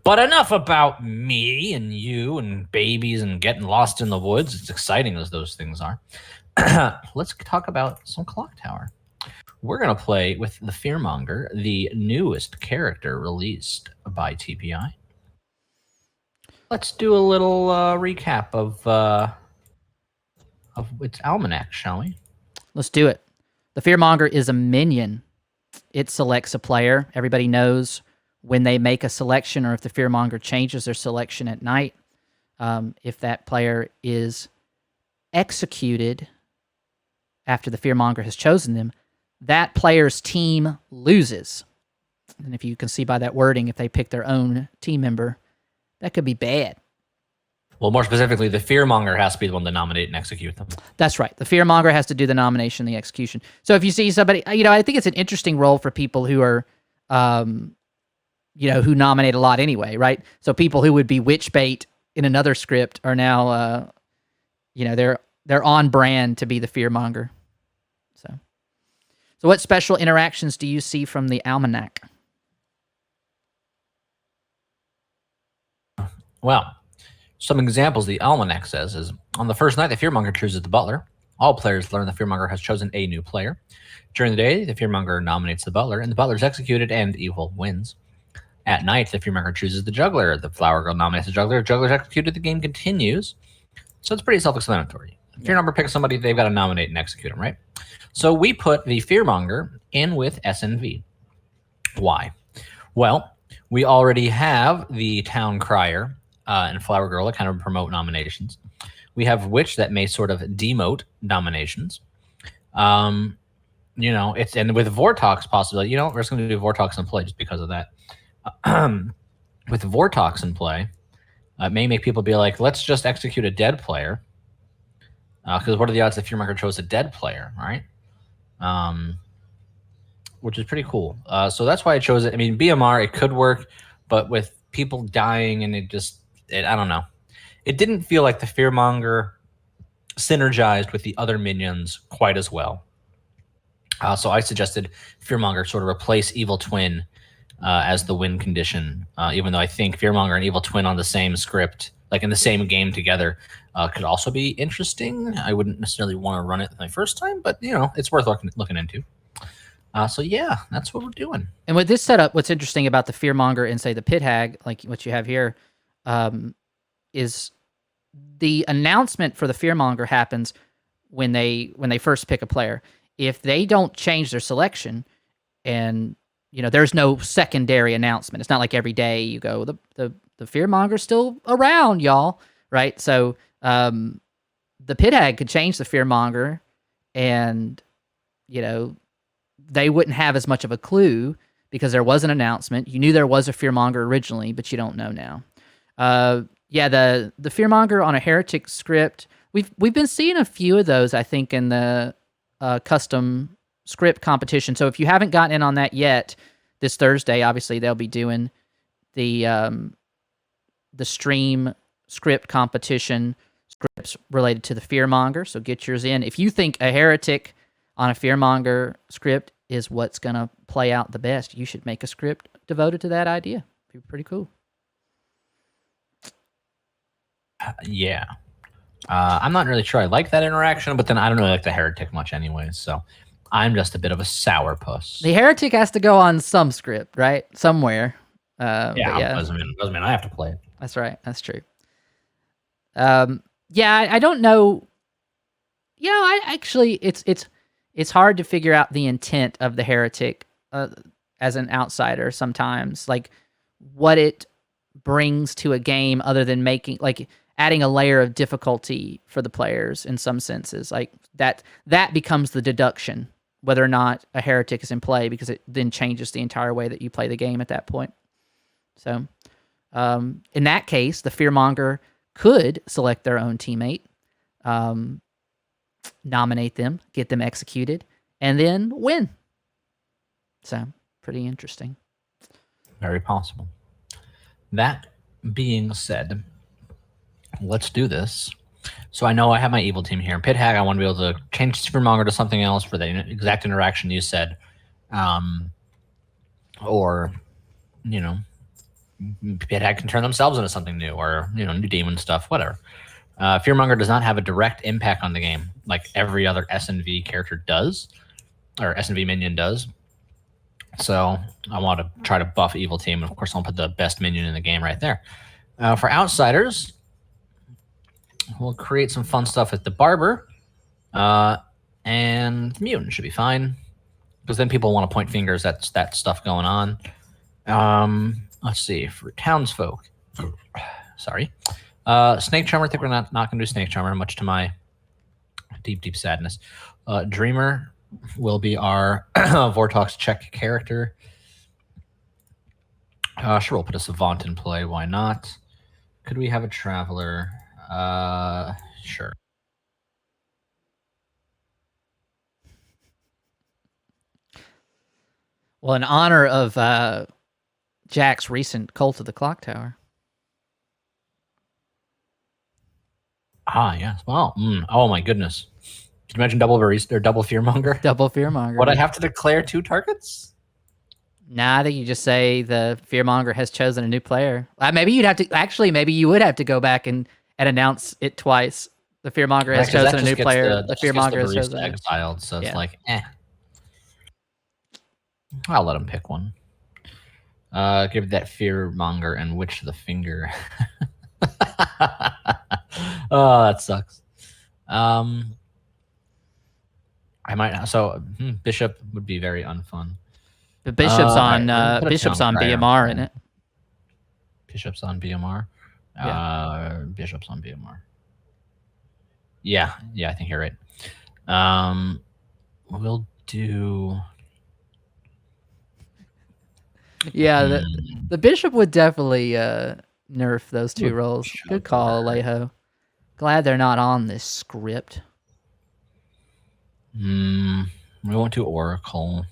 But enough about me and you and babies and getting lost in the woods. As exciting as those things are. Let's talk about some Clock Tower. We're going to play with the Fearmonger, the newest character released by TPI. Let's do a little recap of its almanac, shall we? Let's do it. The Fearmonger is a minion. It selects a player. Everybody knows when they make a selection or if the Fearmonger changes their selection at night. If that player is executed after the Fearmonger has chosen them, that player's team loses. And if you can see by that wording, if they pick their own team member, that could be bad. Well, more specifically, the Fearmonger has to be the one to nominate and execute them. That's right. The Fearmonger has to do the nomination, the execution. So if you see somebody, I think it's an interesting role for people who are, who nominate a lot anyway, right? So people who would be witch bait in another script are now, they're on brand to be the Fearmonger. So what special interactions do you see from the almanac? Well, some examples the almanac says is, on the first night, the Fearmonger chooses the butler. All players learn the Fearmonger has chosen a new player. During the day, the Fearmonger nominates the butler, and the butler is executed, and evil wins. At night, the Fearmonger chooses the juggler. The flower girl nominates the juggler. Juggler is executed. The game continues. So it's pretty self-explanatory. If your number picks somebody, they've got to nominate and execute them, right? So we put the Fearmonger in with SNV. Why? Well, we already have the Town Crier and Flower Girl that kind of promote nominations. We have Witch that may sort of demote nominations. And with Vortox possibility, we're just going to do Vortox in play just because of that. With Vortox in play, it may make people be like, let's just execute a dead player. Because what are the odds that Fearmonger chose a dead player, right? Which is pretty cool. So that's why I chose it. I mean, BMR, it could work, but with people dying and I don't know. It didn't feel like the Fearmonger synergized with the other minions quite as well. So I suggested Fearmonger sort of replace Evil Twin as the win condition, even though I think Fearmonger and Evil Twin on the same script, like in the same game together, could also be interesting. I wouldn't necessarily want to run it my first time, but it's worth looking into. So yeah, that's what we're doing. And with this setup, what's interesting about the Fearmonger and say the Pit Hag, like what you have here, is the announcement for the Fearmonger happens when they first pick a player. If they don't change their selection, and there's no secondary announcement. It's not like every day you go the Fearmonger's still around, y'all, right? So the Pit Hag could change the Fearmonger, and they wouldn't have as much of a clue because there was an announcement. You knew there was a Fearmonger originally, but you don't know now. The Fearmonger on a Heretic script, we've been seeing a few of those, I think, in the custom script competition. So if you haven't gotten in on that yet, this Thursday, obviously they'll be doing the stream script competition scripts related to the Fearmonger. So get yours in. If you think a Heretic on a Fearmonger script is what's going to play out the best, you should make a script devoted to that idea. It'd be pretty cool. Yeah. I'm not really sure I like that interaction, but then I don't really like the Heretic much anyway, so I'm just a bit of a sourpuss. The Heretic has to go on some script, right? Somewhere. Doesn't mean I have to play it. That's right. That's true. I don't know. It's hard to figure out the intent of the Heretic as an outsider sometimes, like what it brings to a game other than adding a layer of difficulty for the players in some senses. Like that becomes the deduction, whether or not a Heretic is in play, because it then changes the entire way that you play the game at that point. So in that case, the Fearmonger could select their own teammate, nominate them, get them executed, and then win. So pretty interesting. Very possible. That being said, let's do this. So I know I have my evil team here. Pit Hag, I want to be able to change Fearmonger to something else for the exact interaction you said. Or, Pithead can turn themselves into something new, or new demon stuff, whatever. Fearmonger does not have a direct impact on the game like every other SNV character does, or SNV minion does. So I want to try to buff Evil Team, and of course I'll put the best minion in the game right there. For Outsiders, we'll create some fun stuff with the Barber, and Mutant should be fine, because then people want to point fingers at that stuff going on. Let's see, for Townsfolk, sorry, Snake Charmer. I think we're not going to do Snake Charmer, much to my deep sadness. Dreamer will be our Vortox check character. Sure, we'll put a Savant in play. Why not? Could we have a Traveler? Sure. Well, in honor of Jack's recent Cult of the Clock Tower. Ah, yes. Well, oh my goodness. Can you imagine double Barista or double Fearmonger? Double Fearmonger. Would I have to declare 2 targets? Nah, I think you just say the Fearmonger has chosen a new player. Maybe you'd have to maybe you would have to go back and announce it twice. The Fearmonger has chosen a new player. The Fearmonger has chosen exiled. So it's like, I'll let him pick one. Give that Fearmonger and Witch the finger. Oh, that sucks. I might. So Bishop would be very unfun. The Bishop's on Bishop's on BMR, isn't it? Bishop's on BMR. Yeah. Bishop's on BMR. Yeah, I think you're right. We'll do. Yeah, the Bishop would definitely nerf those 2 roles. Good call, Alejo. Glad they're not on this script. We won't do Oracle.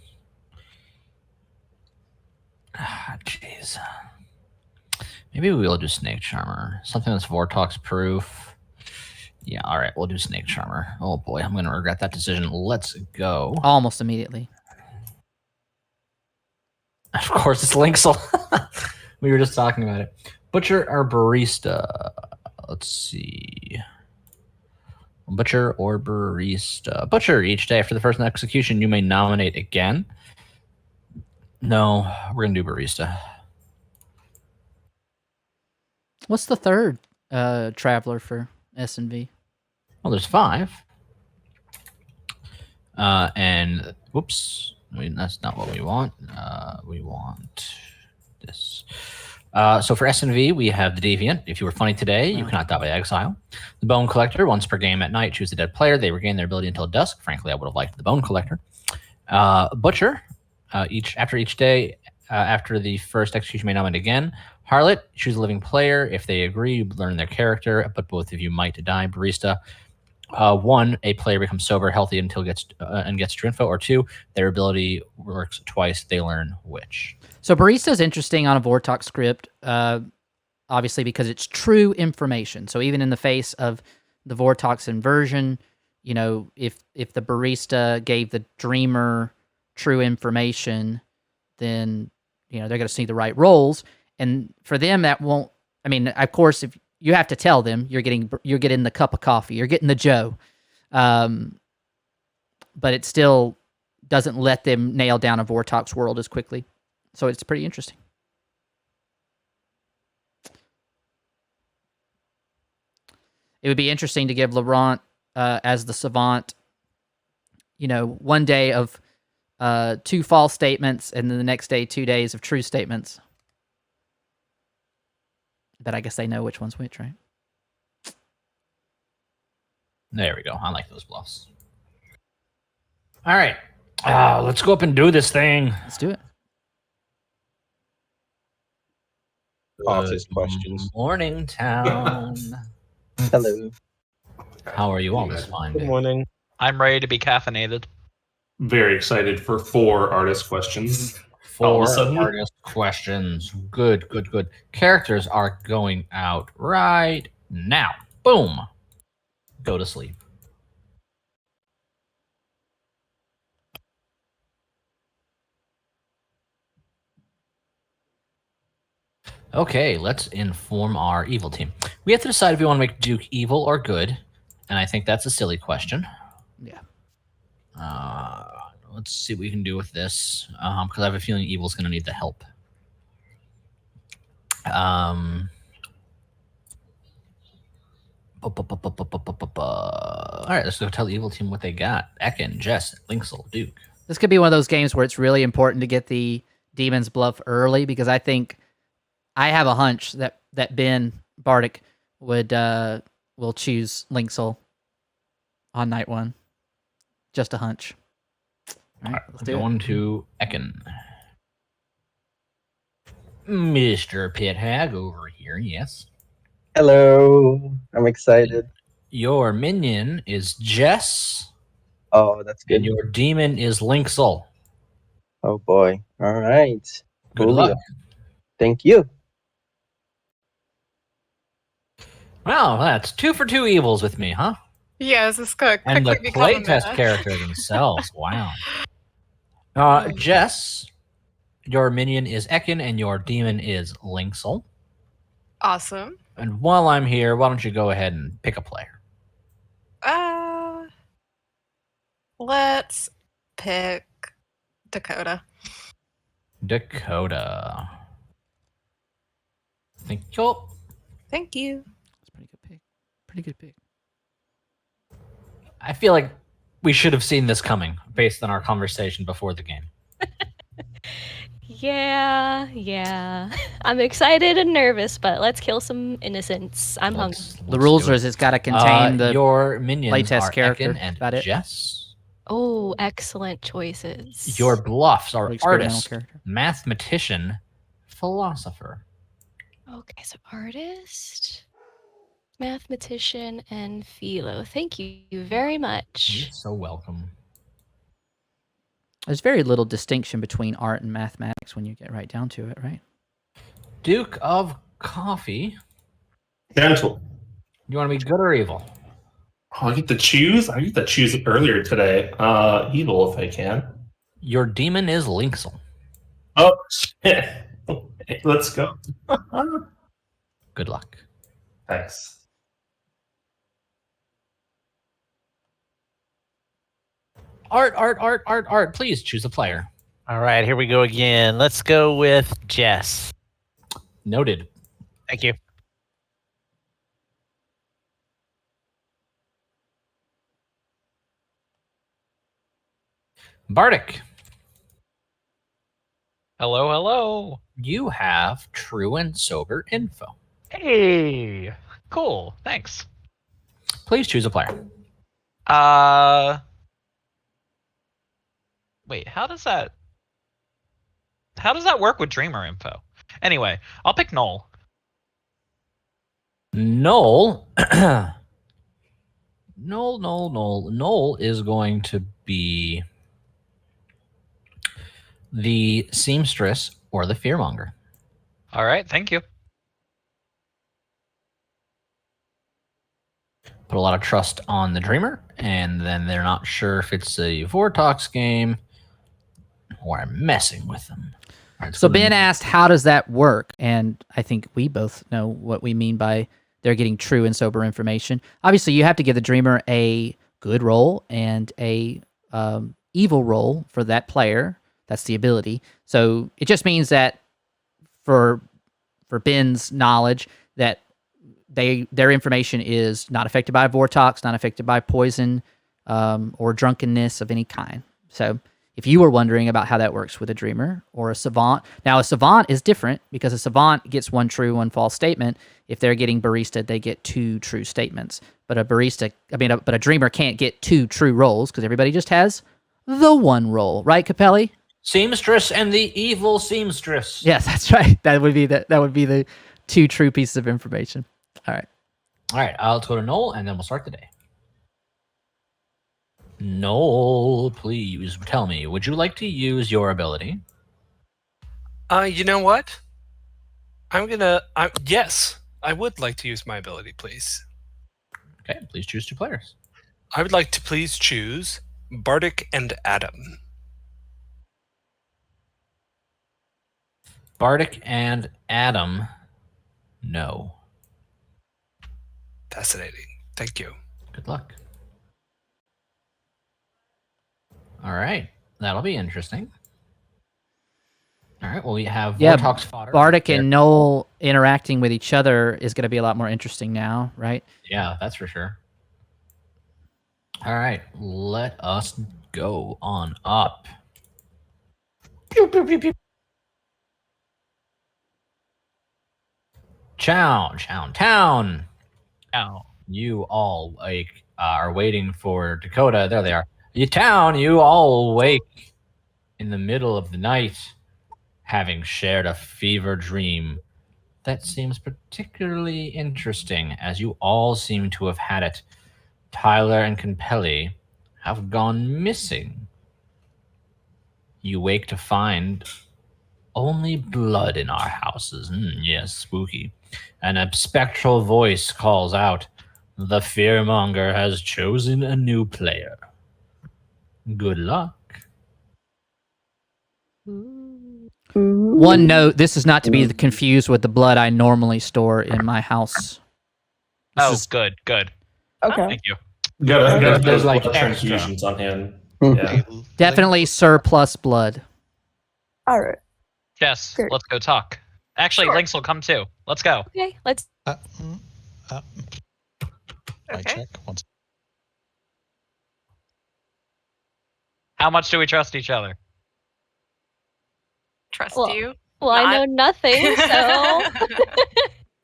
Jeez. Maybe we'll do Snake Charmer. Something that's Vortox proof. Yeah, all right, we'll do Snake Charmer. Oh boy, I'm going to regret that decision. Let's go. Almost immediately. Of course, it's Lynxel. We were just talking about it. Butcher or Barista? Let's see. Butcher or Barista? Butcher each day. After the first execution, you may nominate again. No, we're going to do Barista. What's the third Traveler for S&V? Well, there's 5. And whoops, that's not what we want. We want this. So for SNV, we have the Deviant. If you were funny today, you cannot die by exile. The Bone Collector. Once per game at night, choose a dead player. They regain their ability until dusk. Frankly, I would have liked the Bone Collector. Butcher. After each day, after the first execution, may nominate again. Harlot. Choose a living player. If they agree, you learn their character, but both of you might die. Barista. 1, a player becomes sober, healthy until gets true info, or 2, their ability works twice. They learn which. So Barista is interesting on a Vortox script, obviously because it's true information. So even in the face of the Vortox inversion, if the Barista gave the Dreamer true information, then they're going to see the right roles, and for them that won't. I mean, of course, if you have to tell them you're getting the cup of coffee, you're getting the Joe, but it still doesn't let them nail down a Vortox world as quickly. So it's pretty interesting. It would be interesting to give Laurent as the Savant, one day of 2 false statements, and then the next day 2 days of true statements. But I guess they know which one's which, right? There we go. I like those bluffs. All right. Let's go up and do this thing. Let's do it. Artist questions. Morning, town. Hello. How are you all this fine Good day? morning. I'm ready to be caffeinated. Very excited for 4 artist questions. All 4 of a sudden. artist questions. Good. Characters are going out right now. Boom. Go to sleep. Okay, let's inform our evil team. We have to decide if we want to make Duke evil or good, and I think that's a silly question. Yeah. Let's see what we can do with this, because I have a feeling evil's going to need the help. All right, let's go tell the evil team what they got. Ekin, Jess, Linksel, Duke. This could be one of those games where it's really important to get the Demon's Bluff early, because I think I have a hunch that Ben Bardic will choose Linksel on night 1. Just a hunch. All right, let's do it. Going to Ekin. Mr. Pithag over here, yes. Hello, I'm excited. Your minion is Jess, Oh, that's and good. your demon is Linksel. Oh boy. All right. Good Coolio. luck. Thank you. Wow, that's 2 for 2 evils with me, huh? Yeah, this is good. And the Quickly become a playtest meta. character themselves. Wow. Jess, your minion is Ekin, and your demon is Linksel. Awesome. And while I'm here, why don't you go ahead and pick a player? Let's pick Dakota. Dakota. Thank you. Thank you. That's a pretty good pick. Pretty good pick. I feel like we should have seen this coming based on our conversation before the game. Yeah. I'm excited and nervous, but let's kill some innocents. I'm hungry. The rules is it's got to contain the your minions playtest are character. Ekin and About it. Jess. Oh, excellent choices. Your bluffs are Or experimental artist, character. mathematician, philosopher. Okay, so artist, mathematician, and philo. Thank you very much. You're so welcome. There's very little distinction between art and mathematics when you get right down to it, right? Duke of Coffee. Gentle. You want to be good or evil? Oh, I get to choose? I get to choose earlier today. Evil if I can. Your demon is Linksel. Oh, shit. Let's go. Good luck. Thanks. Art. Please choose a player. All right, here we go again. Let's go with Jess. Noted. Thank you. Bardic. Hello. You have true and sober info. Hey, cool. Thanks. Please choose a player. Wait, how does that work with Dreamer info? Anyway, I'll pick Noel. Noel. Noel is going to be the seamstress or the fearmonger. All right, thank you. Put a lot of trust on the dreamer, and then they're not sure if it's a Vortox game or I'm messing with them. All right, So go to Ben asked, how does that work? And I think we both know what we mean by they're getting true and sober information. Obviously, you have to give the dreamer a good roll and a evil roll for that player. That's the ability. So it just means that for Ben's knowledge, that their information is not affected by Vortox, not affected by poison or drunkenness of any kind. So if you were wondering about how that works with a dreamer or a savant, now a savant is different because a savant gets 1 true, 1 false statement. If they're getting barista, they get 2 true statements. But a dreamer can't get 2 true rolls because everybody just has the 1 roll, right, Capelli? Seamstress and the evil seamstress. Yes, that's right. That would be the 2 true pieces of information. All right. All right, let's go to Noel, and then we'll start the day. Noel, please tell me, would you like to use your ability? You know what? Yes, I would like to use my ability, please. Okay, please choose 2 players. I would like to please choose Bardic and Adam. Bardic and Adam. no. Fascinating. Thank you. Good luck. All right. That'll be interesting. All right. Well, we have Yeah, Vortox fodder. Bardic and Noel interacting with each other is going to be a lot more interesting now, right? Yeah, that's for sure. All right. Let us go on up. Pew, pew, pew, pew. Chown. Oh. You all are waiting for Dakota. There they are. You town. You all wake in the middle of the night, having shared a fever dream that seems particularly interesting, as you all seem to have had it. Tyler and Capelli have gone missing. You wake to find only blood in our houses. Yes, spooky. And a spectral voice calls out, "The Fearmonger has chosen a new player. Good luck." One note: this is not to be confused with the blood I normally store in my house. This Oh, is- good. Okay. Thank you. Got There's those like blood extra. transfusions on hand. Hmm. Yeah. Definitely surplus blood. All right. Jess, Great. let's go talk. Actually, Sure. Lynx will come too. Let's go. Okay, let's. My Okay. check. Once. How much do we trust each other? Trust Well, you. Well, I know Not. nothing, so.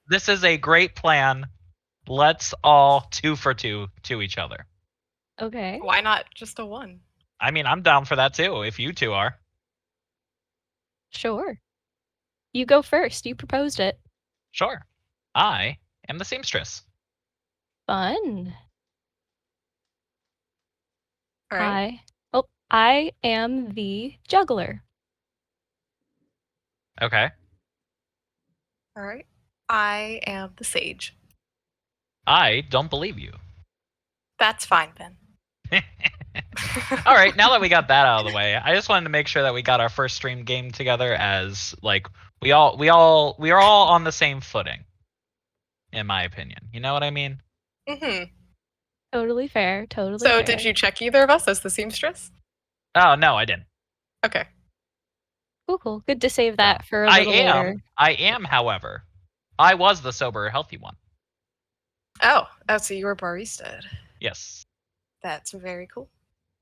This is a great plan. Let's all 2 for 2 to each other. Okay. Why not just a 1? I mean, I'm down for that too, if you two are. Sure. You go first. You proposed it. Sure. I am the seamstress. Fun. All right. I am the juggler. Okay. All right. I am the sage. I don't believe you. That's fine then. All right, now that we got that out of the way, I just wanted to make sure that we got our first stream game together as like we are all on the same footing. In my opinion. You know what I mean? Mm-hmm. Totally fair. Totally So fair. did you check either of us as the seamstress? Oh, no, I didn't. Okay. Cool. Good to save that for a I little am. later. I am, however. I was the sober, healthy one. Oh, so you were barista. Yes. That's very cool.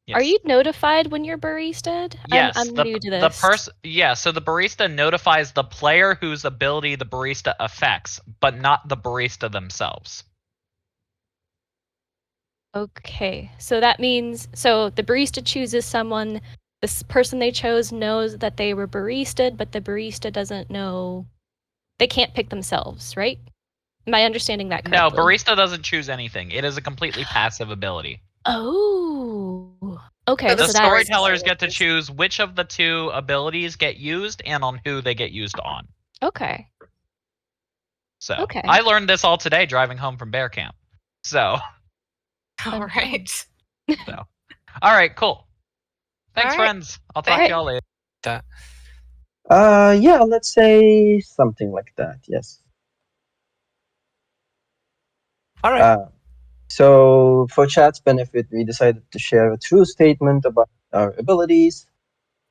Yes. Are you notified when you're baristaed? Yes, I'm new to this. The person, yeah. So the barista notifies the player whose ability the barista affects, but not the barista themselves. Okay, so that means the barista chooses someone. This person they chose knows that they were baristaed, but the barista doesn't know. They can't pick themselves, right? Am I understanding that No, correctly? barista doesn't choose anything. It is a completely passive ability. Oh, okay. So The the So storytellers get to is- choose which of the 2 abilities get used and on who they get used on. okay. So Okay. I learned this all today driving home from bear camp. So, All right. all right, cool. Thanks, All right. friends. I'll talk All to y'all later. That Yeah, let's say something like that. Yes. all right. So for chat's benefit, we decided to share a true statement about our abilities.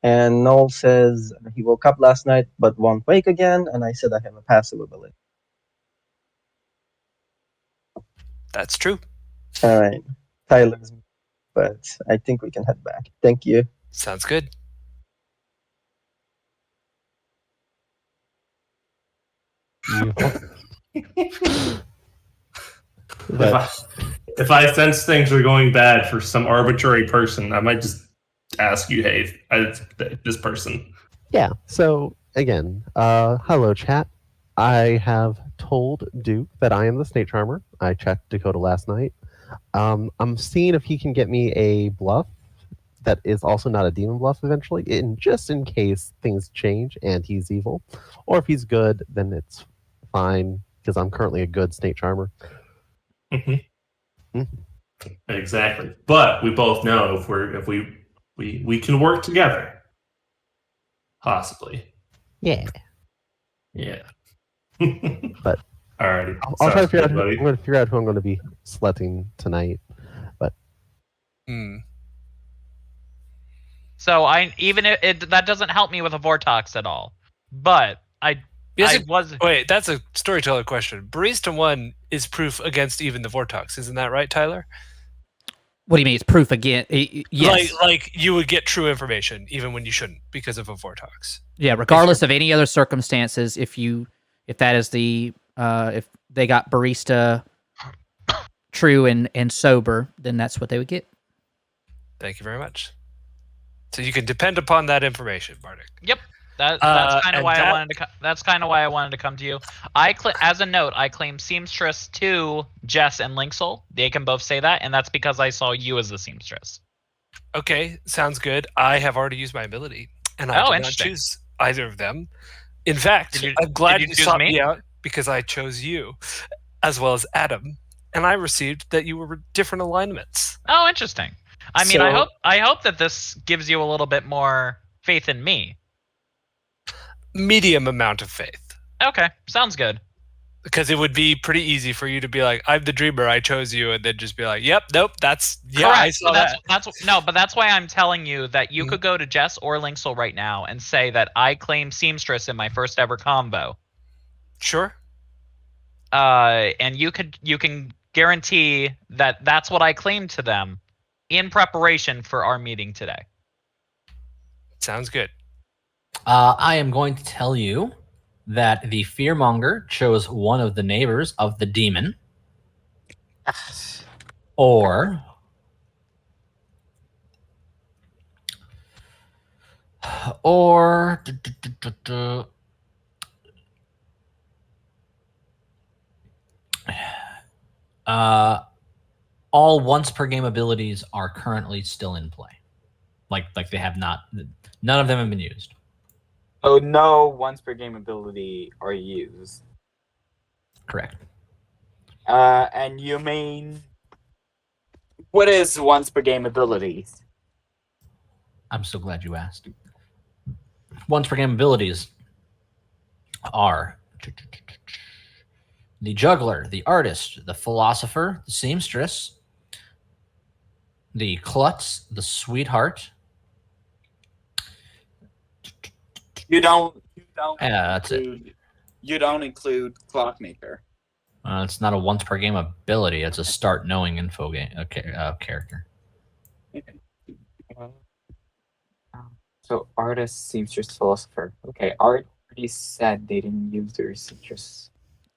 And Noel says he woke up last night but won't wake again, and I said I have a passive ability. That's true. All right, Tyler's, but I think we can head back. Thank you. Sounds good. If I sense things are going bad for some arbitrary person, I might just ask you, hey, this person. Yeah. So again, hello chat. I have told Duke that I am the snake charmer. I checked Dakota last night. I'm seeing if he can get me a bluff that is also not a demon bluff eventually, just in case things change and he's evil. Or if he's good, then it's fine, because I'm currently a good snake charmer. Exactly. But we both know if we can work together. Possibly. Yeah. Yeah. Alrighty. I'll try to Sounds figure good, out. buddy. I'm going to figure out who I'm going to be selecting tonight. Hmm. So I even if it that doesn't help me with a Vortox at all. But Yes, I was Wait, that's a storyteller question. Barista 1 is proof against even the Vortox. Isn't that right, Tyler? What do you mean? It's proof again? Yes. Like you would get true information even when you shouldn't because of a Vortox. Yeah, regardless of any other circumstances, if that is the if they got barista true and sober, then that's what they would get. Thank you very much. So you can depend upon that information, Bardic. Yep. That's kind of and why I that- wanted to. That's kind of why I wanted to come to you. As a note, I claim seamstress to Jess and Linksel. They can both say that, and that's because I saw you as the seamstress. Okay, sounds good. I have already used my ability, and I did not interesting. choose either of them. In fact, I'm glad you choose sought me? me out because I chose you, as well as Adam, and I received that you were different alignments. Oh, interesting. I mean, So- I hope that this gives you a little bit more faith in me. Medium amount of faith. Okay, sounds good. Because it would be pretty easy for you to be like, I'm the dreamer, I chose you, and then just be like, yep, nope, that's Correct. I saw But that. but that's why I'm telling you that you could go to Jess or Linksel right now and say that I claim seamstress in my first ever combo. Sure. And you can guarantee that that's what I claimed to them in preparation for our meeting today. Sounds good. I am going to tell you that the fearmonger chose one of the neighbors of the demon, or all once per game abilities are currently still in play. Like they have not, none of them have been used. Oh, no once per game ability are used. Correct. And you mean, what is once per game abilities? I'm so glad you asked. Once per game abilities are the juggler, the artist, the philosopher, the seamstress, the klutz, the sweetheart. You don't That's it. include, you don't include Clockmaker. It's not a once per game ability. It's a start knowing info game character. So artist, seamstress, philosopher. Okay, art already said they didn't use their seamstress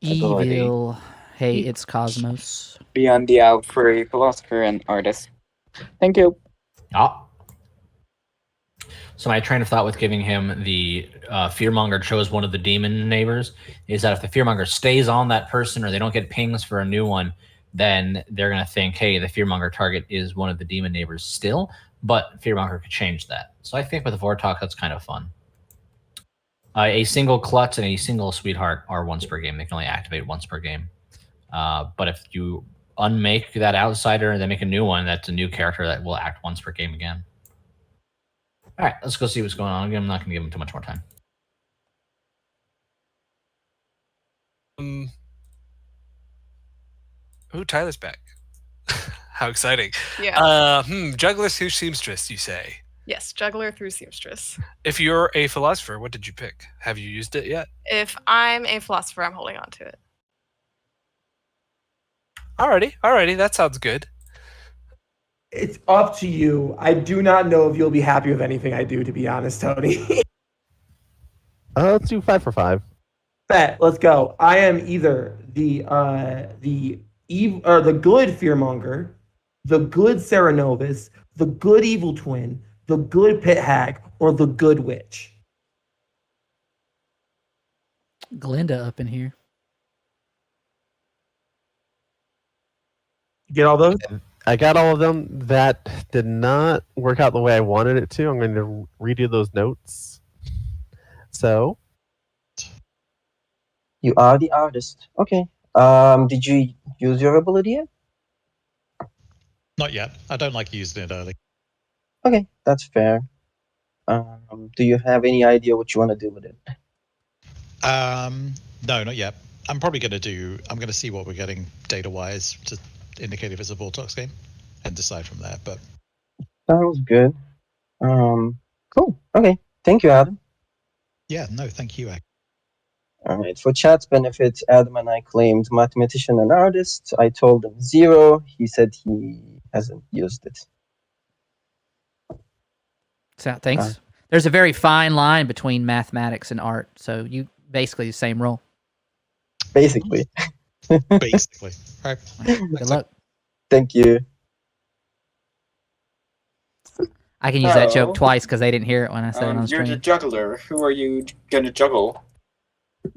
ability. Evil. Hey, it's Cosmos. Be on the out for a philosopher and artist. Thank you. Ah. So my train of thought with giving him the fearmonger chose one of the demon neighbors is that if the fearmonger stays on that person or they don't get pings for a new one, then they're going to think, hey, the fearmonger target is one of the demon neighbors still, but fearmonger could change that. So I think with the Vortalk, that's kind of fun. A single klutz and a single sweetheart are once per game. They can only activate once per game. But if you unmake that outsider and then make a new one, that's a new character that will act once per game again. All right, let's go see what's going on. Again, I'm not going to give him too much more time. Ooh, Tyler's back. How exciting. Yeah. Juggler through seamstress, you say? Yes, juggler through seamstress. If you're a philosopher, what did you pick? Have you used it yet? If I'm a philosopher, I'm holding on to it. Alrighty, that sounds good. It's up to you. I do not know if you'll be happy with anything I do, to be honest, Tony. Let's do 5 for 5. Bet. Let's go. I am either the good fearmonger, the good Serenovis, the good evil twin, the good pit hag, or the good witch. Glinda up in here. Get all those? I got all of them. That did not work out the way I wanted it to. I'm going to redo those notes. So, You are the artist. Okay. Did you use your ability yet? Not yet. I don't like using it early. Okay, that's fair. Do you have any idea what you want to do with it? No, not yet. I'm probably going to I'm going to see what we're getting data-wise to indicate if it's a Vortex game and decide from there. But Sounds good. Cool. Okay. Thank you, Adam. yeah, no, thank you. All right. For chat's benefit, Adam and I claimed mathematician and artist. I told him 0. He said he hasn't used it. So, thanks. There's a very fine line between mathematics and art, so you basically the same role. Basically. Basically. All right. Good luck. Thank you. I can use that joke twice because they didn't hear it when I said it on You're the stream. juggler. Who are you gonna juggle?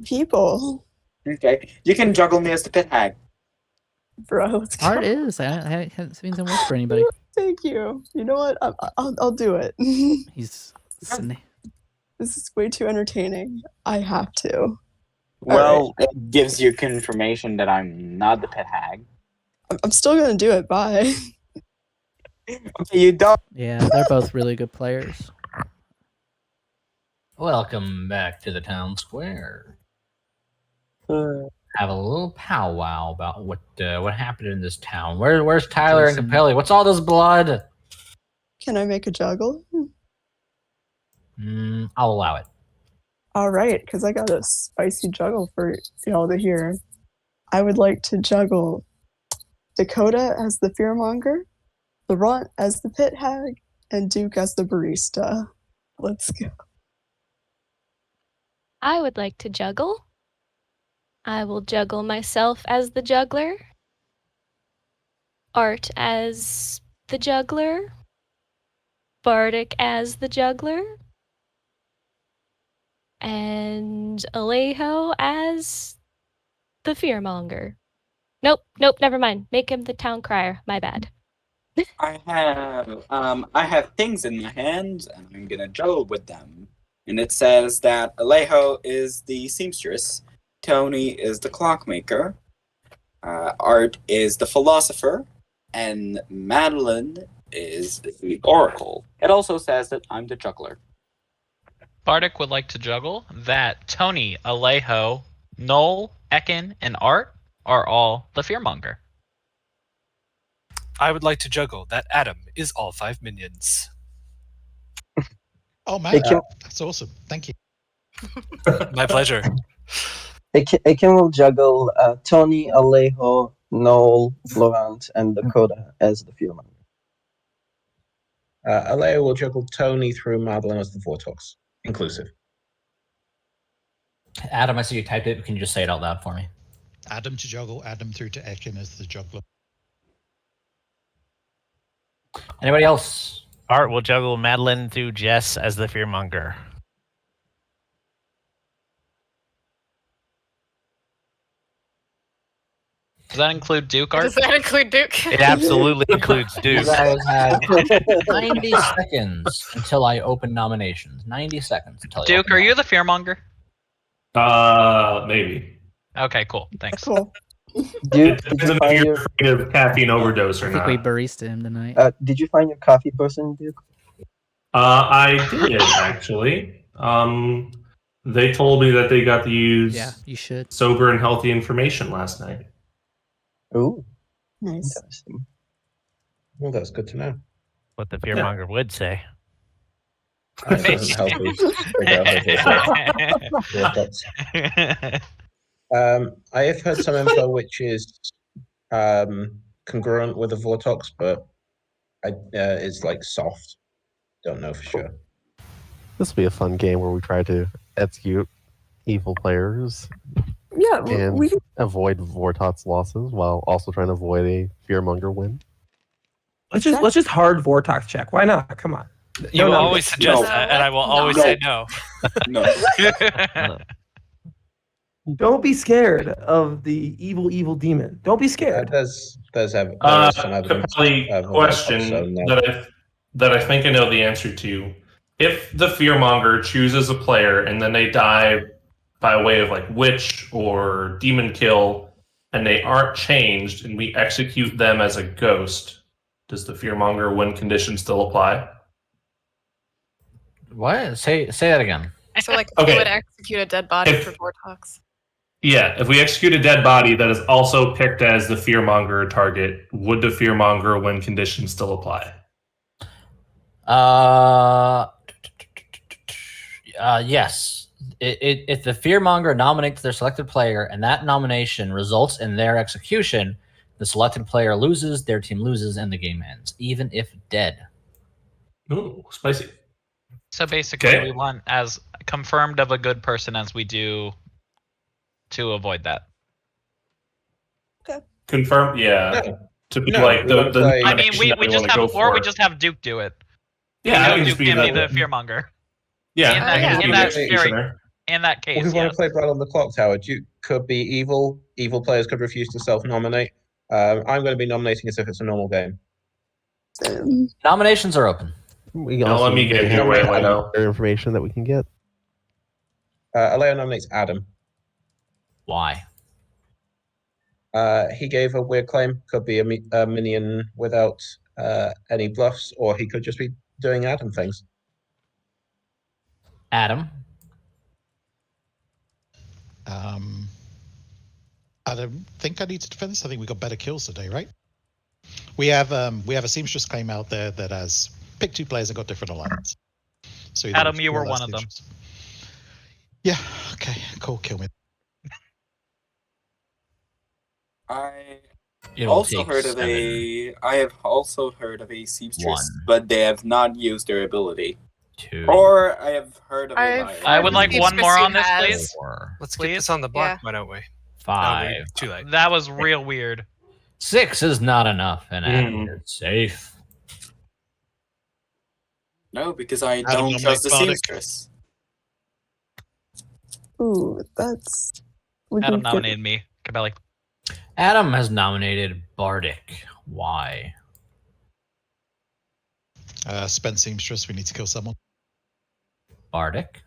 People. Okay, you can juggle me as the pit hag. Bro, let's go. Art is. I haven't seen him work for anybody. Thank you. You know what? I'll do it. He's. This is way too entertaining. I have to. Well, it gives you confirmation that I'm not the pit hag. I'm still gonna do it. Bye. Okay, you don't. Yeah, they're both really good players. Welcome back to the town square. Have a little powwow about what happened in this town. Where's Tyler and Capelli? What's all this blood? Can I make a juggle? I'll allow it. All right, because I got a spicy juggle for y'all to hear. I would like to juggle Dakota as the fearmonger, Laurent as the pit hag, and Duke as the barista. Let's go. I would like to juggle. I will juggle myself as the juggler. Art as the juggler. Bardic as the juggler. And Alejo as the fearmonger. Nope, never mind. Make him the town crier. My bad. I have things in my hand, and I'm gonna juggle with them. And it says that Alejo is the seamstress, Tony is the clockmaker, Art is the philosopher, and Madeline is the oracle. It also says that I'm the juggler. Bardic would like to juggle that Tony, Alejo, Noel, Ekin, and Art are all the fearmonger. I would like to juggle that Adam is all 5 minions. Oh man, that's awesome. Thank you. My pleasure. Akin will juggle Tony, Alejo, Noel, Laurent, and Dakota as the fearmonger. Alejo will juggle Tony through Madeline as the Vortex, inclusive. Adam, I see you typed it. Can you just say it out loud for me? Adam to juggle, Adam through to Ekin as the juggler. Anybody else? Art will juggle Madeline through Jess as the fearmonger. Does that include Duke, Art? Does that include Duke? It absolutely includes Duke. You guys have 90 seconds until I open nominations. 90 seconds until I Duke, are you the fearmonger? Maybe. Okay, cool. Thanks. Cool. Duke, Depends on if you're afraid of caffeine overdose or I think not. we barista him tonight. Did you find your coffee person, Duke? I did actually. They told me that they got to use you should. sober and healthy information last night. Ooh, nice. Interesting. Well, that's good to know. What the fearmonger would say. That doesn't help us figure out how I have heard some info which is congruent with the Vortex, but it's like soft. Don't know for sure. This will be a fun game where we try to execute evil players Yeah, and we avoid Vortox losses while also trying to avoid a fearmonger win. Let's just hard Vortex check. Why not? Come on. You will always suggest that, and I will always say no. No. Don't be scared of the evil demon. Don't be scared. There's some evidence. Capelli, question that I think I know the answer to. If the fearmonger chooses a player and then they die by way of like witch or demon kill, and they aren't changed, and we execute them as a ghost, does the fearmonger win condition still apply? What? Say that again. So like Okay. you would execute a dead body for Vortex. Yeah, if we execute a dead body that is also picked as the fearmonger target, would the fearmonger win condition still apply? Yes. If the fearmonger nominates their selected player and that nomination results in their execution, the selected player loses, their team loses, and the game ends, even if dead. Ooh, spicy. So basically, we want as confirmed of a good person as we do to avoid that. Confirm, yeah. To be No, like we wanna play- I mean, we we just wanna have, go or we for. just have Duke do it. Yeah, You I know, can Duke just be can be the- the fearmonger. Yeah, in I can that, just in be that, the very, in that case, Well, we want yes. to play Blood on the Clock Tower. Duke could be evil. Evil players could refuse to self-nominate. I'm going to be nominating as if it's a normal game. Nominations are open. We Now also let me get may here, have wait, other information that we can get. Aleo nominates Adam. Why? He gave a weird claim. Could be a minion without any bluffs, or he could just be doing Adam things. Adam? I don't think I need to defend this. I think we got better kills today, right? We have a seamstress claim out there that has picked 2 players and got different alignments. So Adam, you were one of them. Yeah. Okay. Cool. Kill me. I It'll also take heard of 7. I have also heard of a seamstress, 1. but they have not used their ability. 2. Or I have heard of a liar. I would like one more on this, please. 4. Let's get this on the block, why don't we? 5. Too late. That was real weird. 6 is not enough, and Adam is safe. No, because I Adam don't will trust the make Bardic. seamstress. Ooh, that's. we Adam can get- nominated me, Capelli. Adam has nominated Bardic. Why? Spent seamstress. We need to kill someone. Bardic?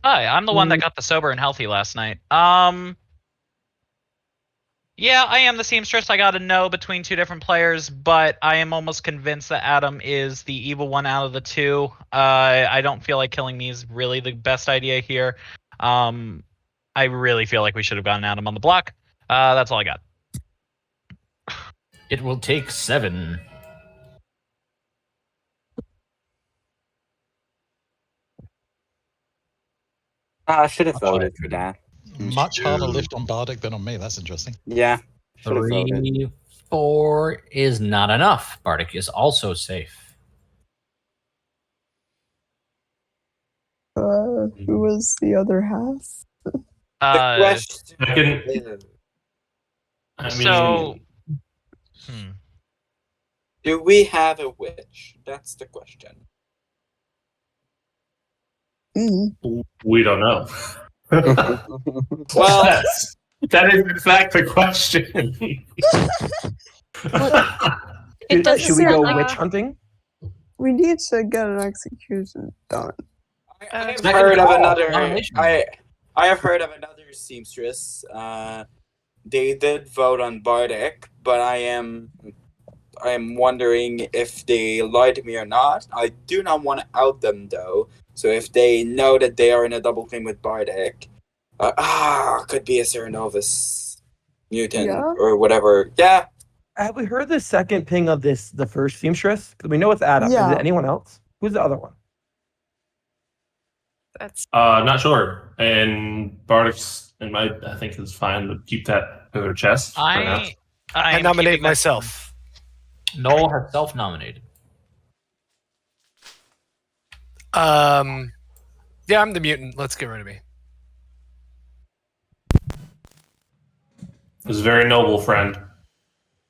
Hi, I'm the one that got the sober and healthy last night. Yeah, I am the seamstress. I got a no between 2 different players, but I am almost convinced that Adam is the evil one out of the 2. I don't feel like killing me is really the best idea here. I really feel like we should have gotten Adam on the block. That's all I got. It will take 7. I should have voted for that. Much harder lift on Bardic than on me. That's interesting. Yeah. Should have voted. 3, 4 is not enough. Bardic is also safe. Who was the other half? The question I can- is, I So, do we have a witch? That's the question. We don't know. Well, that is in fact the question. It doesn't Should we go sound like- witch hunting? We need to get an execution done. I have Second heard of call, another. nomination. I have heard of another seamstress. They did vote on Bardic, but I am wondering if they lied to me or not. I do not want to out them though. So if they know that they are in a double claim with Bardic, could be a Cernovus mutant or whatever. Yeah. Have we heard the second ping of this, the first seamstress? Because we know it's Adam. Yeah. Is it anyone else? Who's the other one? That's Not sure. And Bardic's, I think it's fine to keep that in their chest. for now. I am nominate keeping that- myself. Noel has self-nominated. Yeah, I'm the mutant. Let's get rid of me. It's very noble, friend.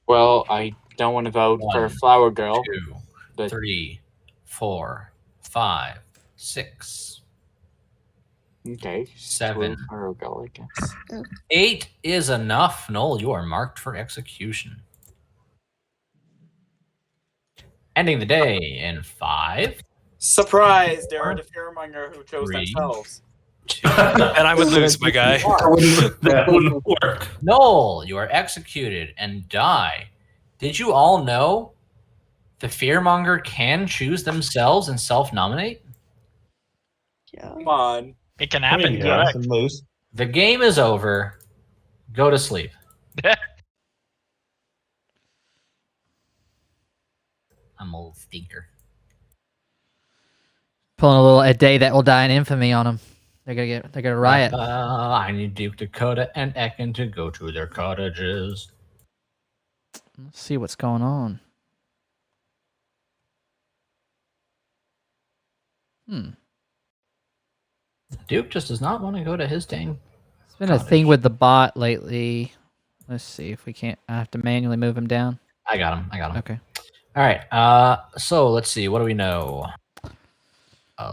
Well, I don't want to vote for 1, Flower Girl. 2, but 3, 4, 5, 6. Okay. 7. Flower Girl, I guess. 8 is enough. Noel, you are marked for execution. Ending the day in 5. Surprise! There are the fearmonger who chose 3, themselves. 2. And I would lose, my guy. That wouldn't work. Noel, you are executed and die. Did you all know the fearmonger can choose themselves and self-nominate? Yeah. Come on. It can happen. Yeah, some moves. The game is over. Go to sleep. I'm a little stinker. Pulling a day that will die in infamy on them. They're gonna riot. I need Duke, Dakota, and Ekin to go to their cottages. Let's see what's going on. Duke just does not want to go to his dang. It's been a thing with the bot lately. Let's see if we can't. I have to manually move him down. I got him. Okay. All right. So let's see. What do we know?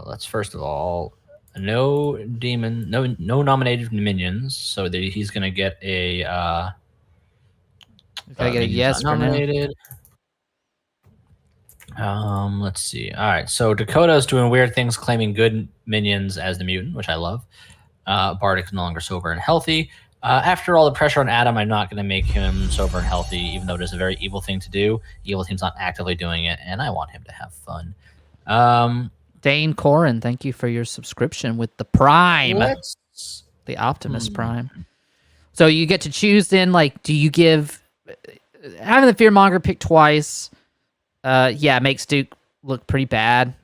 Let's first of all, no demon, no nominated minions. So he's gonna get a. Gotta get a yes for now. Nominated. Let's see. All right. So Dakota's doing weird things, claiming good minions as the mutant, which I love. Bardic's no longer sober and healthy. After all the pressure on Adam, I'm not going to make him sober and healthy, even though it is a very evil thing to do. Evil team's not actively doing it, and I want him to have fun. Dane Corin, thank you for your subscription with the Prime. The Optimus Prime. So you get to choose then, like, do you give... Having the Fearmonger pick twice, makes Duke look pretty bad.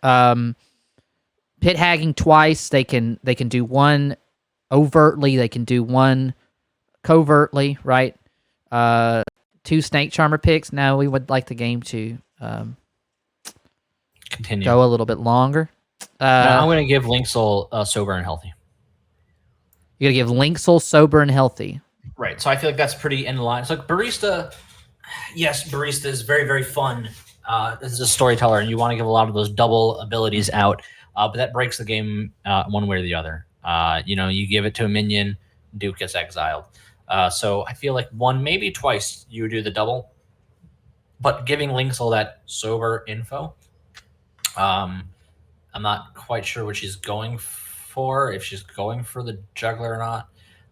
Pit hagging twice, they can do one overtly, they can do one covertly, right? 2 Snake Charmer picks. No, we would like the game to continue. Go a little bit longer. I'm going to give Linksoul sober and healthy. You're going to give Linksoul sober and healthy. Right. So I feel like that's pretty in line. It's like Barista. Yes, Barista is very, very fun. This is a storyteller, and you want to give a lot of those double abilities out. But that breaks the game one way or the other. You give it to a minion, Duke gets exiled. So I feel like one, maybe twice, you do the double. But giving Linksoul that sober info, I'm not quite sure what she's going for, if she's going for the juggler or not.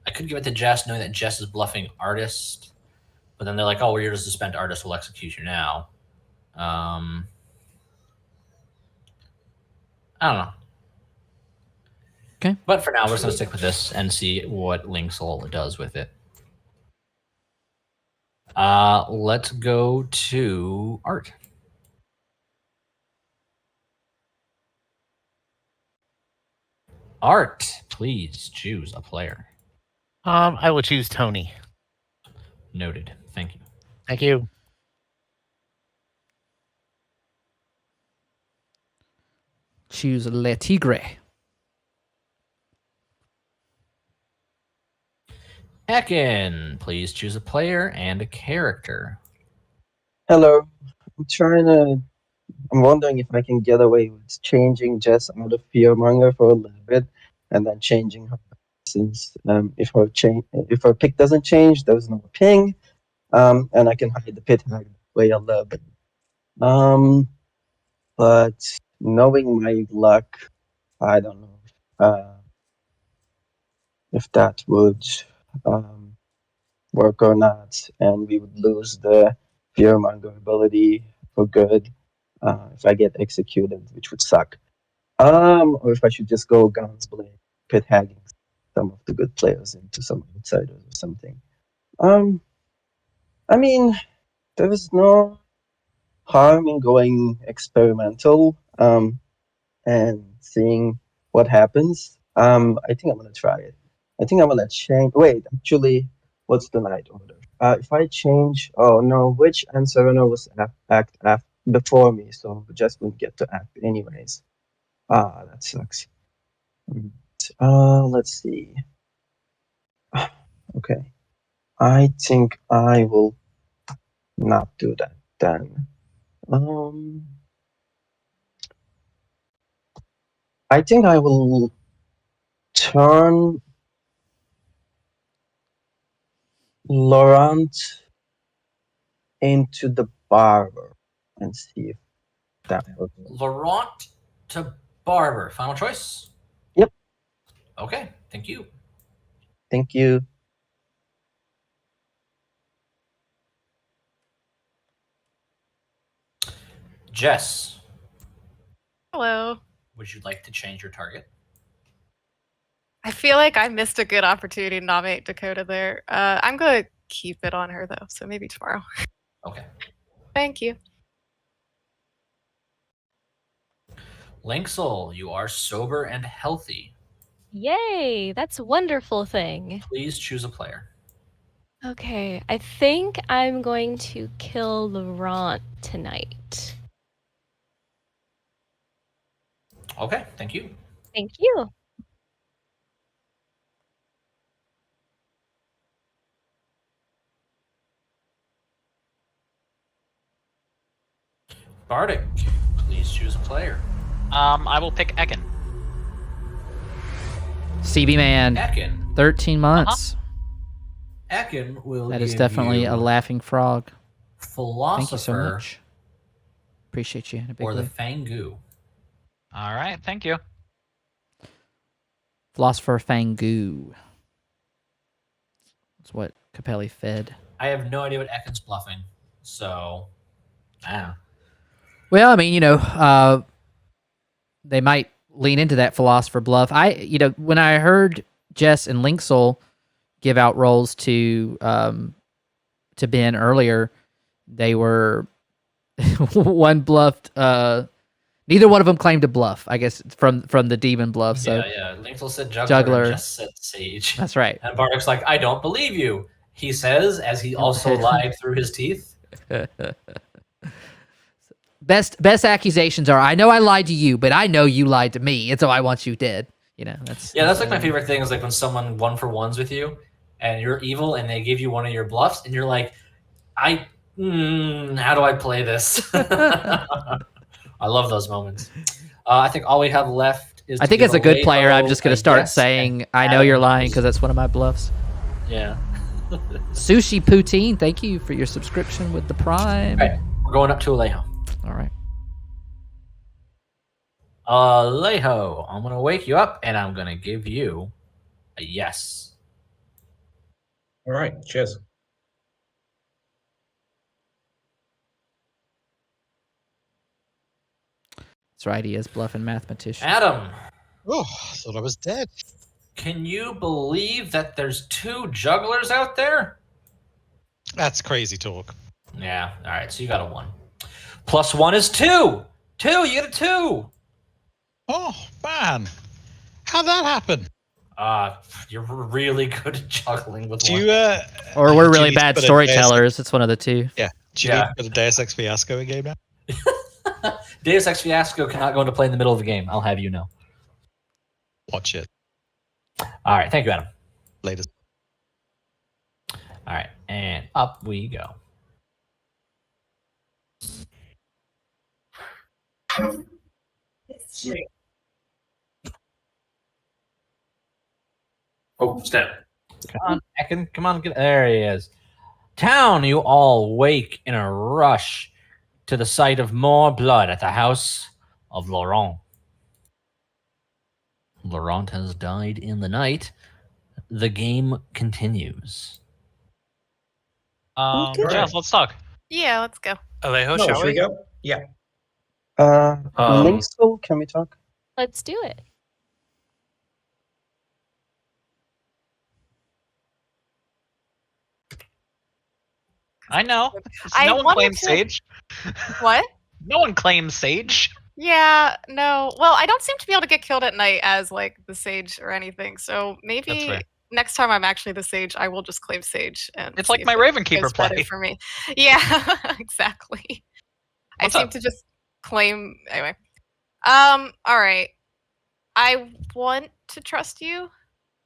I could give it to Jess, knowing that Jess is bluffing artist. But then they're like, oh, well, you're just a spent artist, we'll execute you now. I don't know. Okay. But for now, we're just going to stick with this and see what Linksoul does with it. Let's go to Art. Art, please choose a player. I will choose Tony. Noted. Thank you. Thank you. Choose Le Tigre. Ekin, please choose a player and a character. Hello. I'm wondering if I can get away with changing Jess out of Fearmonger for a little bit and then changing her, since if her pick doesn't change, there's no ping, and I can hide the pit hag way a little bit. But knowing my luck, I don't know if that would work or not, and we would lose the Fearmonger ability for good if I get executed, which would suck. Or if I should just go guns blazing, pit hagging some of the good players into some outsiders or something. I mean, there is no harm in going experimental and seeing what happens. I think I'm gonna try it. I think I'm gonna change. Wait, actually, what's the night order? If I change, oh no, Witch and Serena was act before me, so just wouldn't get to act anyways. That sucks. Let's see. Okay, I think I will not do that then. I think I will turn Laurent into the barber and see if that works. Laurent to Barber. Final choice? Yep. Okay. Thank you. Thank you. Jess. Hello. Would you like to change your target? I feel like I missed a good opportunity to nominate Dakota there. I'm going to keep it on her, though, so maybe tomorrow. Okay. Thank you. Linksel, you are sober and healthy. Yay! That's a wonderful thing. Please choose a player. Okay, I think I'm going to kill Laurent tonight. Okay, thank you. Thank you. Bardic, please choose a player. I will pick Ekin. CB man. Ekin. 13 months. Ekin will That is give definitely you a laughing frog. Philosopher. Thank you so much. Appreciate you in a big Or the way. Fangu. All right, thank you. Philosopher Fangu. That's what Capelli fed. I have no idea what Ekin's bluffing, so Well, I mean, they might lean into that philosopher bluff. When I heard Jess and Linksel give out roles to Ben earlier, they were one bluffed. Neither one of them claimed to bluff. I guess from the demon bluff. So yeah. Linksel said juggler. And Jess said sage. That's right. And Bardic's like, I don't believe you. He says, as he also lied through his teeth. Best accusations are, I know I lied to you, but I know you lied to me, and so I want you dead. That's like my favorite thing is like when someone 1-for-1s with you, and you're evil, and they give you one of your bluffs, and you're like, how do I play this? I love those moments. I think all we have left is. I think as a good player, I'm just going to start saying, I know you're lying, because that's one of my bluffs. Yeah. Sushi Poutine, thank you for your subscription with the Prime. All right, we're going up to Alejo. All right. Alejo, I'm going to wake you up, and I'm going to give you a yes. All right, cheers. That's right, he is bluffing mathematician. Adam. Oh, I thought I was dead. Can you believe that there's 2 jugglers out there? That's crazy talk. Yeah. All right. So you got a 1. +1 is 2. 2. You get a 2. Oh man, how'd that happen? You're really good at juggling with Do one. you, or we're do you really need to bad put a storytellers. It's one of the two. Yeah. Do you need to put a Deus Ex Fiasco in game now? Deus Ex Fiasco cannot go into play in the middle of the game. I'll have you know. Watch it. All right. Thank you, Adam. Later. All right. And up we go. Oh, step. Come on, Ekin. Come on. There he is. Town, you all wake in a rush to the sight of more blood at the house of Laurent. Laurent has died in the night. The game continues. Jeff, let's talk. Yeah, let's go. Alejo, No, shall should we? we go? Yeah. Linksel, can we talk? Let's do it. I know. I No one wanted claims to- Sage. What? No one claims Sage. Yeah, no. Well, I don't seem to be able to get killed at night as like the sage or anything. So That's maybe fair. next time I'm actually the sage, I will just claim sage. And It's see like if my it Ravenkeeper goes better play. for me. Yeah, exactly. What's I seem up? to just claim anyway. All right. I want to trust you.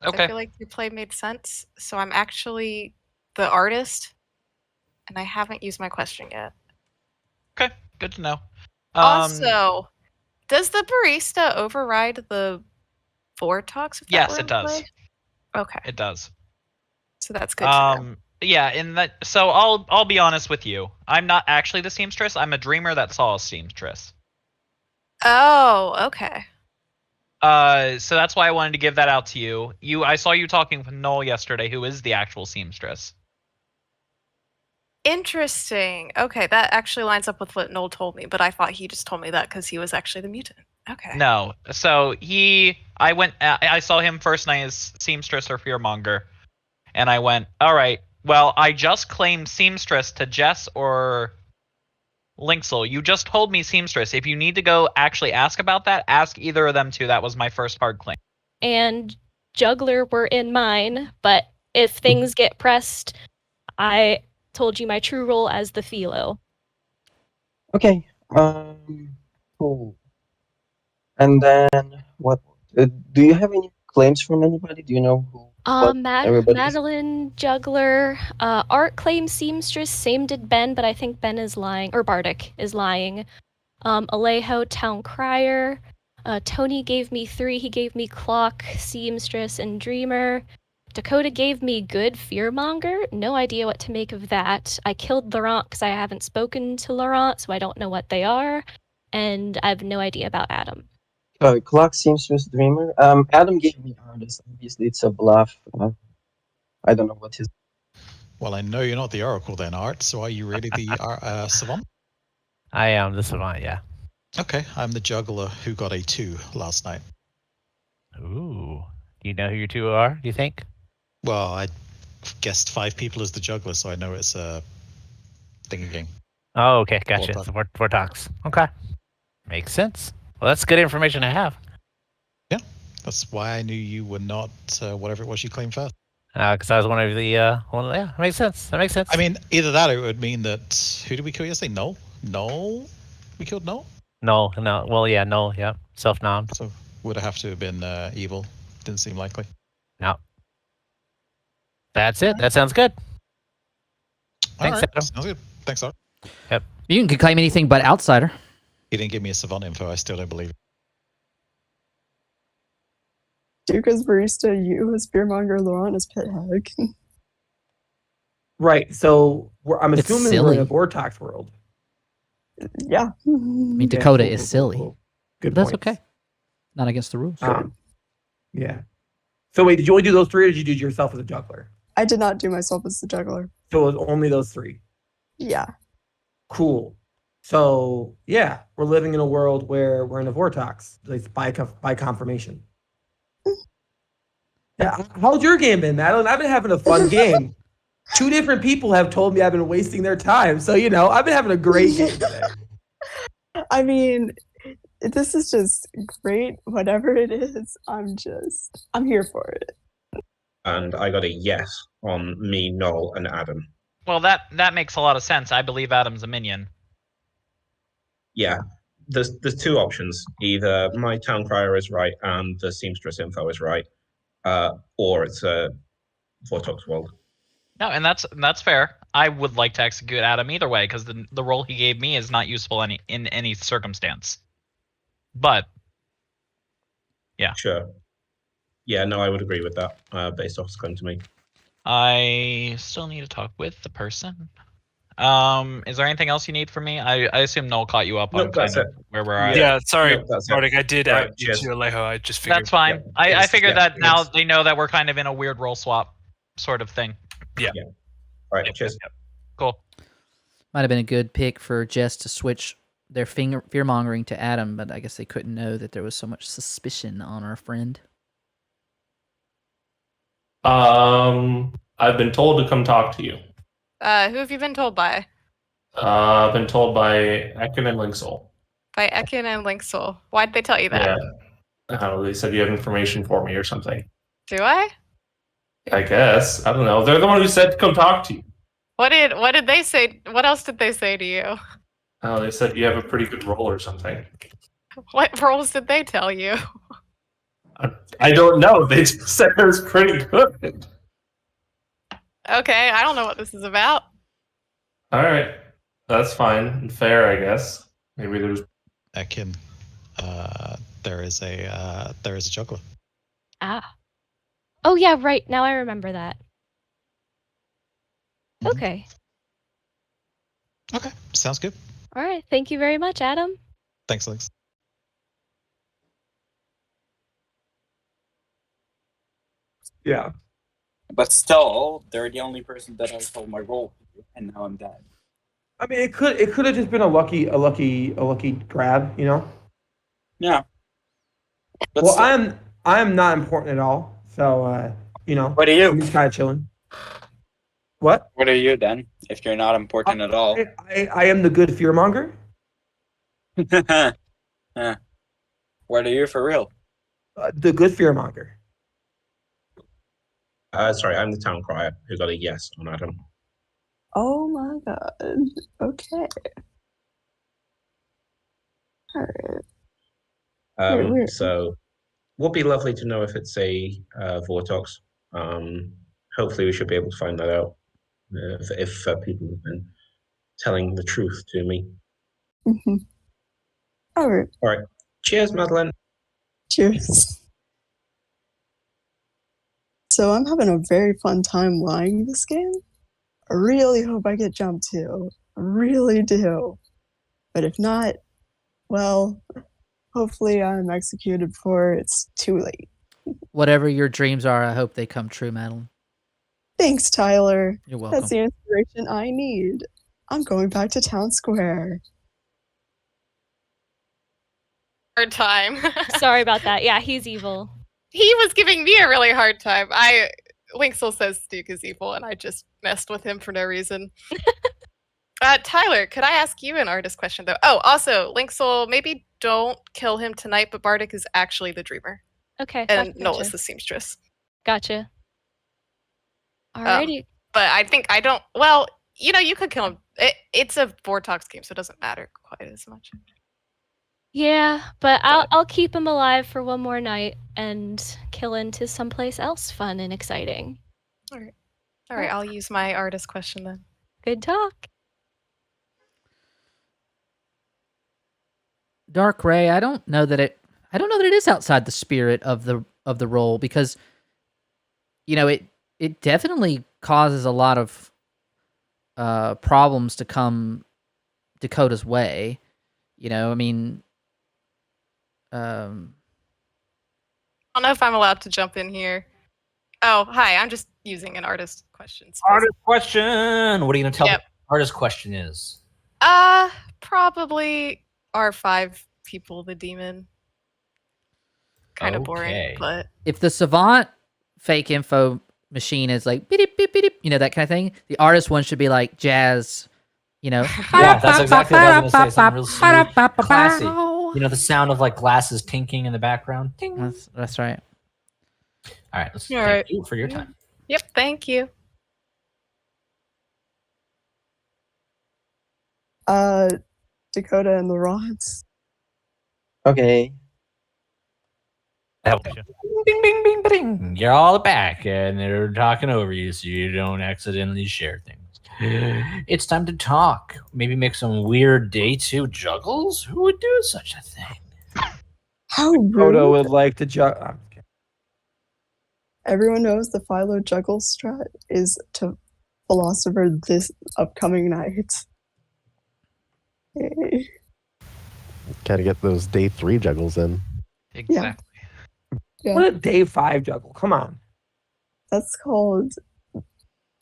Okay. I feel like your play made sense. So I'm actually the artist, and I haven't used my question yet. Okay, good to know. Also, does the barista override the board talks? If that Yes, were it in does. play? Okay, It does. so that's good to know. Yeah, in that. So I'll be honest with you. I'm not actually the seamstress. I'm a dreamer that saw a seamstress. Oh, okay. So that's why I wanted to give that out to you. I saw you talking with Noel yesterday, who is the actual seamstress. Interesting. Okay, that actually lines up with what Noel told me, but I thought he just told me that because he was actually the mutant. Okay. No. So I saw him first night as Seamstress or Fearmonger. And I went, all right, well, I just claimed Seamstress to Jess or Linksel. You just told me Seamstress. If you need to go actually ask about that, ask either of them two. That was my first hard claim. And Juggler were in mine, but if things get pressed, I told you my true role as the Philo. Okay. Cool. And then what? Do you have any claims from anybody? Do you know who? What everybody is? Madeline, Juggler, Art claims Seamstress, same did Ben, but I think Ben is lying, or Bardic is lying. Alejo, Town Crier. Tony gave me 3. He gave me Clock, Seamstress, and Dreamer. Dakota gave me Good Fearmonger. No idea what to make of that. I killed Laurent because I haven't spoken to Laurent, so I don't know what they are. And I have no idea about Adam. Clock Seamstress Dreamer. Adam gave me Artist. Obviously, it's a bluff. I don't know what his. Well, I know you're not the Oracle then, Art. So are you really the Savant? I am the Savant, yeah. Okay, I'm the Juggler who got a 2 last night. Ooh. Do you know who your 2 are, do you think? Well, I guessed 5 people as the Juggler, so I know it's a thingy. Oh, okay, gotcha. Vortox. It's Vortox. Okay. Makes sense. Well, that's good information to have. Yeah, that's why I knew you were not whatever it was you claimed first. Because I was one of the yeah, that makes sense. That makes sense. I mean, either that or it would mean that who did we kill yesterday? No, we killed no. No. Well, yeah, no, yeah, self-nommed. So would it have to have been evil? Didn't seem likely. No. That's it. That sounds good. Thanks, All right. Adam. Sounds good. Thanks, Art. Yep. You can claim anything but outsider. He didn't give me a Savant info. I still don't believe it. Duke as barista, you as Fearmonger, Laurent as Pit Hag. Right. So I'm It's assuming we're silly. in a Vortox world. Yeah. I mean, Yeah, Dakota cool, is cool, silly. cool. Good But that's points. okay. Not against the rules. Yeah. So wait, did you only do those 3 or did you do yourself as a juggler? I did not do myself as the juggler. So it was only those 3. Yeah. Cool. So yeah, we're living in a world where we're in a Vortox, like by confirmation. Yeah. How's your game been, Madeline? I've been having a fun game. 2 different people have told me I've been wasting their time. So, I've been having a great game today. I mean, this is just great. Whatever it is, I'm here for it. And I got a yes on me, Noel, and Adam. Well, that makes a lot of sense. I believe Adam's a minion. Yeah, there's 2 options. Either my town crier is right and the seamstress info is right, or it's a Vortox world. No, and that's fair. I would like to execute Adam either way because the role he gave me is not useful in any circumstance. But yeah, Sure. Yeah, no, I would agree with that. Based off his claim to me. I still need to talk with the person. Is there anything else you need from me? I assume Noel caught you up on Nope, that's kind of it. where we're at. Yeah, sorry, Nope, that's it. Bardic. I did Right, add you cheers. to Alejo. I just figured. That's fine. Yeah, I cheers. figured Yeah, that now cheers. they know that we're kind of in a weird role swap sort of thing. Yeah. Right, Yep, cheers. yep. Cool. Might have been a good pick for Jess to switch their fear mongering to Adam, but I guess they couldn't know that there was so much suspicion on our friend. I've been told to come talk to you. Who have you been told by? I've been told by Ekin and Linksel. By Ekin and Linksel. Why'd they tell you that? Yeah. They said you have information for me or something. Do I? I guess. I don't know. They're the one who said to come talk to you. What did they say? What else did they say to you? Oh, they said you have a pretty good role or something. What roles did they tell you? I don't know. They just said it was pretty good. Okay, I don't know what this is about. All right. That's fine. Fair, I guess. Maybe there's Ekin, there is a juggler. Ah. Oh yeah, right. Now I remember that. Mm-hmm. Okay. Okay, sounds good. All right. Thank you very much, Adam. Thanks, Links. Yeah. But still, they're the only person that I told my role to, and now I'm dead. I mean, it could have just been a lucky grab, Yeah. Well, I'm not important at all. So What are you? I'm just kind of chilling. What? What are you then? If you're not important at all. I am the good fearmonger. What are you for real? The good fearmonger. Sorry, I'm the town crier who got a yes on Adam. Oh my god. Okay. Alright. Weird. So, would be lovely to know if it's a Vortox. Hopefully, we should be able to find that out if people have been telling the truth to me. Mm-hmm. Alright. All right. Cheers, Madeline. Cheers. So I'm having a very fun time lying this game. I really hope I get jumped too. I really do. But if not, well, hopefully I'm executed before it's too late. Whatever your dreams are, I hope they come true, Madeline. Thanks, Tyler. You're welcome. That's the inspiration I need. I'm going back to town square. Hard time. Sorry about that. Yeah, he's evil. He was giving me a really hard time. Winksel says Duke is evil, and I just messed with him for no reason. Tyler, could I ask you an artist question, though? Oh, also, Winksel, maybe don't kill him tonight, but Bardic is actually the dreamer. Okay. And gotcha. Nola's the seamstress. Gotcha. Alrighty. But I think I don't... Well, you could kill him. It's a Vortox game, so it doesn't matter quite as much. Yeah, but I'll keep him alive for one more night and kill into someplace else fun and exciting. All right, I'll use my artist question then. Good talk. Dark Ray, I don't know that it is outside the spirit of the role, because it definitely causes a lot of problems to come Dakota's way. I mean, I don't know if I'm allowed to jump in here. Oh, hi, I'm just using an artist question. Artist question. What are you going to tell Yep. the artist question is? Probably are 5 people the demon. Kind of boring, but if the savant fake info machine is like beep, beep, beep, beep, that kind of thing, the artist one should be like jazz, Yeah, that's exactly what I was going to say. Something real smooth, classy. The sound of like glasses tinking in the background. Ting. That's right. All right, thank you for your time. Yep, thank you. Dakota and the rods. Okay. Bing, bing, bing, bing. You're all back, and they're talking over you so you don't accidentally share things. It's time to talk. Maybe make some weird day 2 juggles? Who would do such a thing? How rude. Dakota would like to juggle. Everyone knows the Philo juggle strat is to Philosopher this upcoming night. Yay. Gotta get those day 3 juggles in. Exactly. Yeah. What a day 5 juggle. Come on. That's called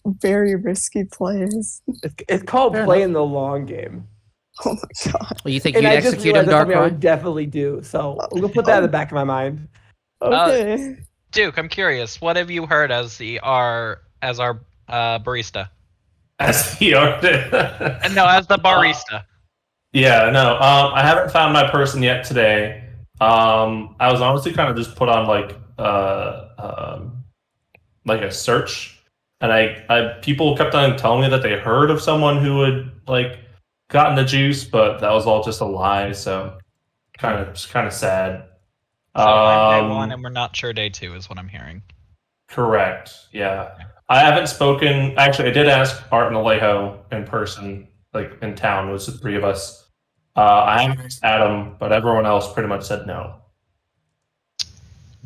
very risky plays. It's called Fair playing the long game. Oh my god. Well, you think And you'd I just execute him, realized that's Dark something I Ray? would definitely do. So I'm gonna put that in the back of my mind. Okay. Duke, I'm curious. What have you heard as our barista? As the artist. No, as the barista. Yeah, no. I haven't found my person yet today. I was honestly kind of just put on like a search, and I people kept on telling me that they heard of someone who had like gotten the juice, but that was all just a lie. So kind of sad. So I'm day 1, and we're not sure day 2, is what I'm hearing. Correct. Yeah. I haven't spoken. Actually, I did ask Art and Alejo in person, like in town. It was the 3 of us. I haven't asked Adam, but everyone else pretty much said no.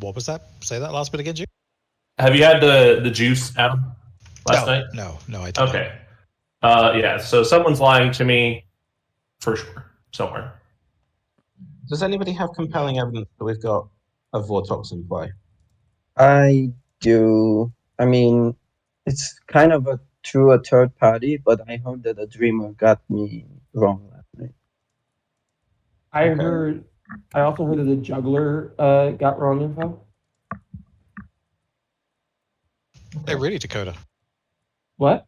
What was that? Say that last bit again, Jim. Have you had the juice, Adam, last night? No, I didn't. Okay. Yeah, so someone's lying to me for sure, somewhere. Does anybody have compelling evidence that we've got a Vortox in play? I do. I mean, it's kind of a third party, but I heard that a dreamer got me wrong last night. I heard I also heard that the juggler got wrong info. Oh, really, Dakota? What?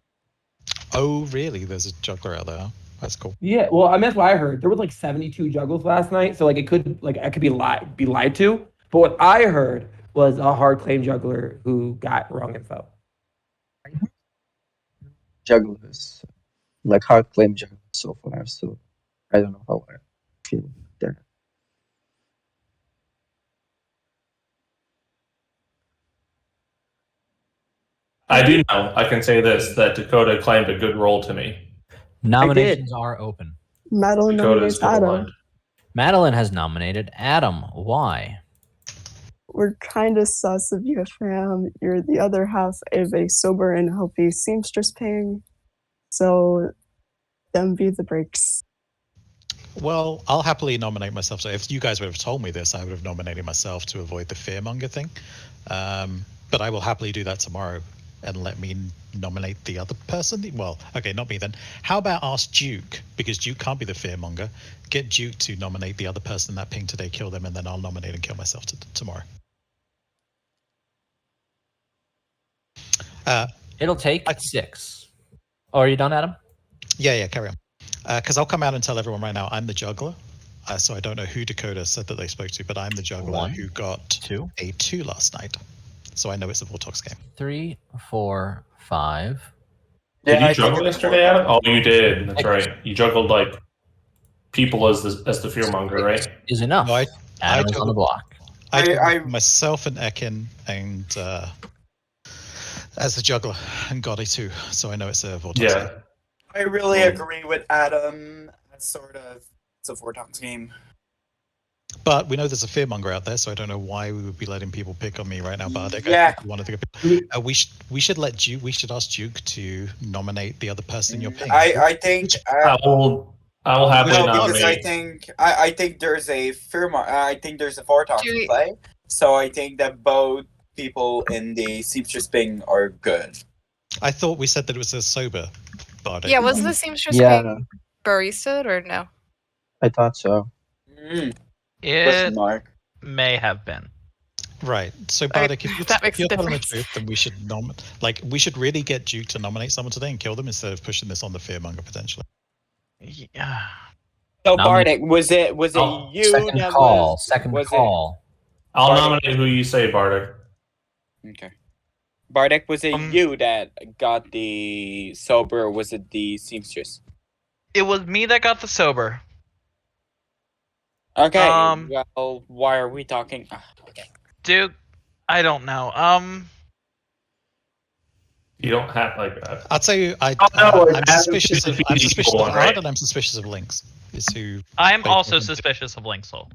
Oh, really? There's a juggler out there. Huh? That's cool. Yeah, well, I mean, that's what I heard. There was like 72 juggles last night, so like it could like I could be lied to. But what I heard was a hard claim juggler who got wrong info. Jugglers, like hard claim jugglers so far. So I don't know how I feel there. I do know. I can say this: that Dakota claimed a good role to me. Nominations are open. Madeline Dakota is nominates good Adam. aligned. Madeline has nominated Adam. Why? We're kind of sus of you, fam. You're the other half of a sober and healthy seamstress ping. So, them be the breaks. Well, I'll happily nominate myself. So if you guys would have told me this, I would have nominated myself to avoid the fearmonger thing. But I will happily do that tomorrow and let me nominate the other person. Well, okay, not me then. How about ask Duke, because Duke can't be the fearmonger. Get Duke to nominate the other person that pinged today, kill them, and then I'll nominate and kill myself tomorrow. It'll take 6. Oh, are you done, Adam? Yeah, carry on. Because I'll come out and tell everyone right now, I'm the juggler. So I don't know who Dakota said that they spoke to, but I'm the juggler who got a 2 last night. So I know it's a Vortex game. 3, 4, 5. Did you juggle yesterday, Adam? Oh, you did. That's right. You juggled like people as the fearmonger, right? Is enough. No, Adam is on the block. I myself and Ekin and as the juggler and got a 2, so I know it's a Vortex game. I really agree with Adam. It's a Vortex game. But we know there's a fearmonger out there, so I don't know why we would be letting people pick on me right now, Bardic. Yeah. We should let Duke. We should ask Duke to nominate the other person you're picking. I think I will happily nominate. Because I think there's a I think there's a Vortex in play. So I think that both people in the seamstress ping are good. I thought we said that it was a sober Bardic. Yeah, was the seamstress ping barista or no? I thought so. It may have been. Right. So Bardic, if that makes you're a telling the difference. truth, then we should we should really get Duke to nominate someone today and kill them instead of pushing this on the fearmonger potentially. Yeah. So Bardic, was it you Second that call. was Second was call. I'll Bardic. nominate who you say, Bardic. Okay. Bardic, was it you that got the sober, or was it the seamstress? It was me that got the sober. Okay. Well, why are we talking? Okay. Duke, I don't know. You don't have I'll tell you, I'm suspicious of Ard and I'm suspicious of Lynx. Is who I'm also suspicious of Lynxel.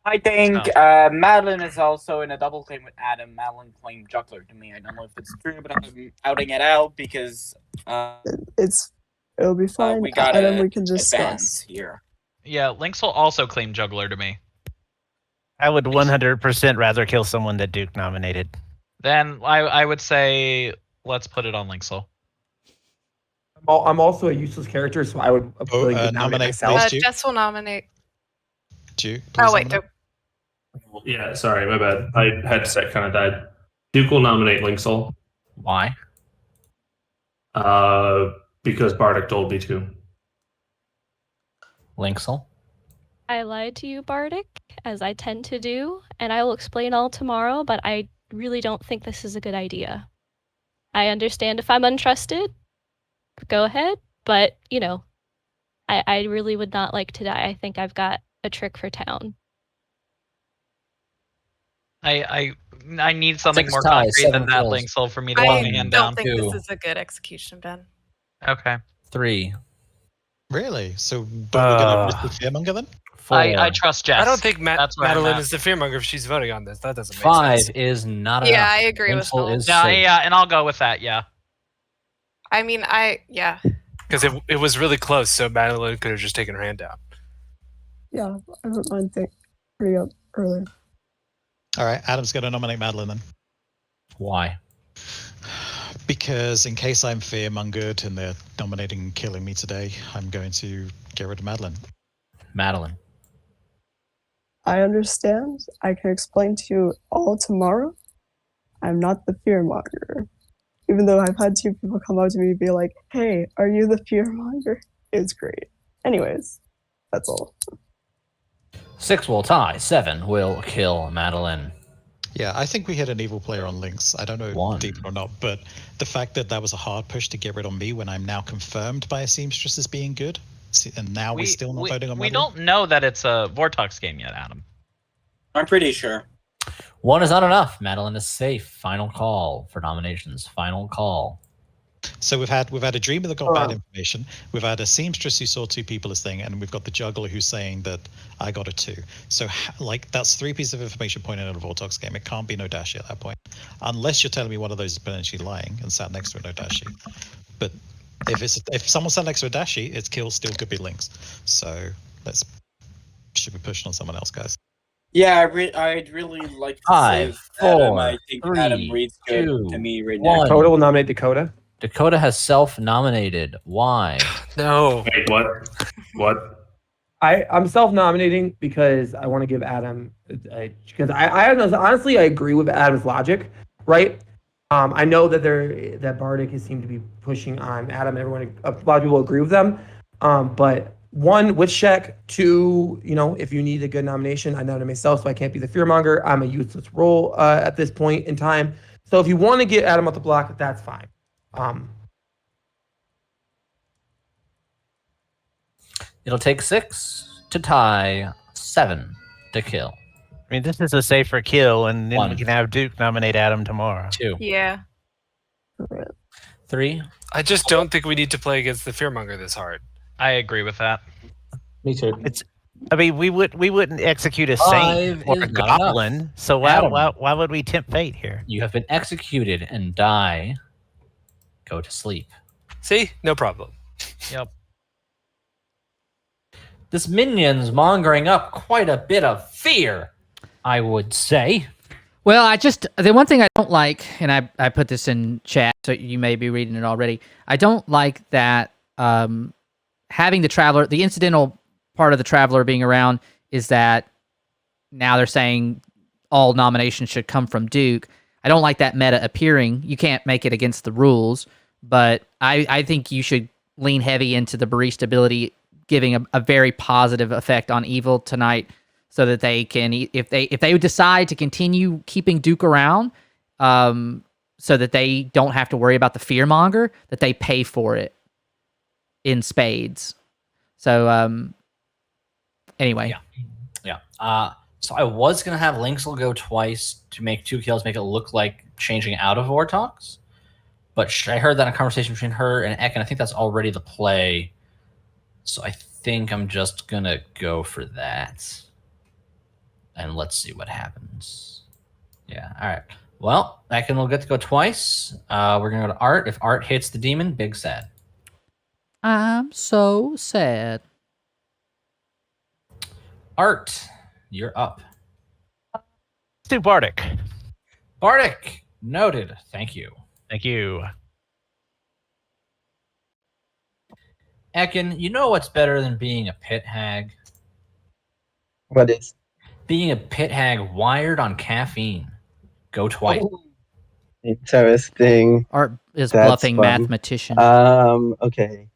I think Madeline is also in a double claim with Adam. Madeline claimed juggler to me. I don't know if it's true, but I'm outing it out because it'll be fine. we got Adam, we can discuss advance here. Yeah, Lynxel also claimed juggler to me. I would 100% rather kill someone that Duke nominated. Then I would say let's put it on Lynxel. I'm also a useless character, so I would nominate myself. Jess will nominate. Duke. Oh wait, no. Yeah, sorry, my bad. My headset kind of died. Duke will nominate Lynxel. Why? Because Bardic told me to. Lynxel? I lied to you, Bardic, as I tend to do, and I will explain all tomorrow, but I really don't think this is a good idea. I understand if I'm untrusted, go ahead, but, you know, I really would not like to die. I think I've got a trick for town. I need something Six more ties, concrete than 7 that kills. Lynxel for me to put my I hand don't down. think 2. this is a good execution, Ben. Okay. 3. Really? So we're gonna risk the fearmonger then? 4. I trust Jess. I don't think That's where I'm Madeline at. is the fearmonger if she's voting on this. That doesn't make 5 sense. is not Yeah, enough. I agree with Lynxel Paul. is Yeah, safe. yeah, and I'll go with that. Yeah. I mean, yeah. Because it was really close, so Madeline could have just taken her hand down. Yeah, I don't mind pretty up early. All right, Adam's going to nominate Madeline then. Why? Because in case I'm fearmongered and they're nominating and killing me today, I'm going to get rid of Madeline. Madeline. I understand. I can explain to you all tomorrow. I'm not the fearmonger. Even though I've had 2 people come up to me and be like, hey, are you the fearmonger? It's great. Anyways, that's all. 6 will tie. 7 will kill Madeline. Yeah, I think we hit an evil player on Lynx. I don't know One. deep or not, but the fact that that was a hard push to get rid on me when I'm now confirmed by a seamstress as being good, and now we're still not voting on We Madeline? don't know that it's a Vortox game yet, Adam. I'm pretty sure. 1 is not enough. Madeline is safe. Final call for nominations. Final call. So we've had a dreamer that got bad information. We've had a seamstress who saw 2 people as thing, and we've got the juggler who's saying that I got a 2. So like that's 3 pieces of information pointing at a Vortox game. It can't be Nodashi at that point, unless you're telling me one of those is potentially lying and sat next to a Nodashi. But if someone sat next to a Dashi, its kill still could be Lynx. So should we push on someone else, guys? Yeah, I'd really like to 5, save Adam. 4, I think 3, Adam reads good 2, to me right now. 1. Dakota will nominate Dakota. Dakota has self-nominated. Why? No. Wait, what? I'm self-nominating because I want to give Adam because I honestly I agree with Adam's logic, right? I know that that Bardic seemed to be pushing on Adam. Everyone, a lot of people agree with them, but 1, witch check. 2, if you need a good nomination, I nominate myself, so I can't be the fearmonger. I'm a useless role at this point in time. So if you want to get Adam off the block, that's fine. It'll take 6 to tie, 7 to kill. I mean, this is a safer kill, and then 1. we can have Duke nominate Adam tomorrow. 2. Yeah. 3. I just don't think we need to play against the fearmonger this hard. I agree with that. Me too. I mean, we wouldn't execute a saint 5 or a is not enough. goblin. So Adam. why would we tempt fate here? You have been executed and die. Go to sleep. See? No problem. Yep. This minion's mongering up quite a bit of fear, I would say. Well, the one thing I don't like, and I put this in chat, so you may be reading it already. I don't like that having the Traveler, the incidental part of the Traveler being around is that now they're saying all nominations should come from Duke. I don't like that meta appearing. You can't make it against the rules, but I think you should lean heavy into the barista ability, giving a very positive effect on evil tonight, so that they can, if they decide to continue keeping Duke around, so that they don't have to worry about the fearmonger, that they pay for it in spades. So anyway, Yeah. So I was gonna have Lynx'll go twice to make 2 kills, make it look like changing out of Vortox, but I heard that in a conversation between her and Ekin. I think that's already the play. So I think I'm just gonna go for that. And let's see what happens. Yeah, all right. Well, Ekin will get to go twice. We're gonna go to Art. If Art hits the demon, big sad. I'm so sad. Art, you're up. Let's do Bardic. Bardic, noted. Thank you. Thank you. Ekin, you know what's better than being a pit hag? What is? Being a pit hag wired on caffeine. Go twice. Oh, interesting. Art is That's bluffing fun. mathematician. Okay.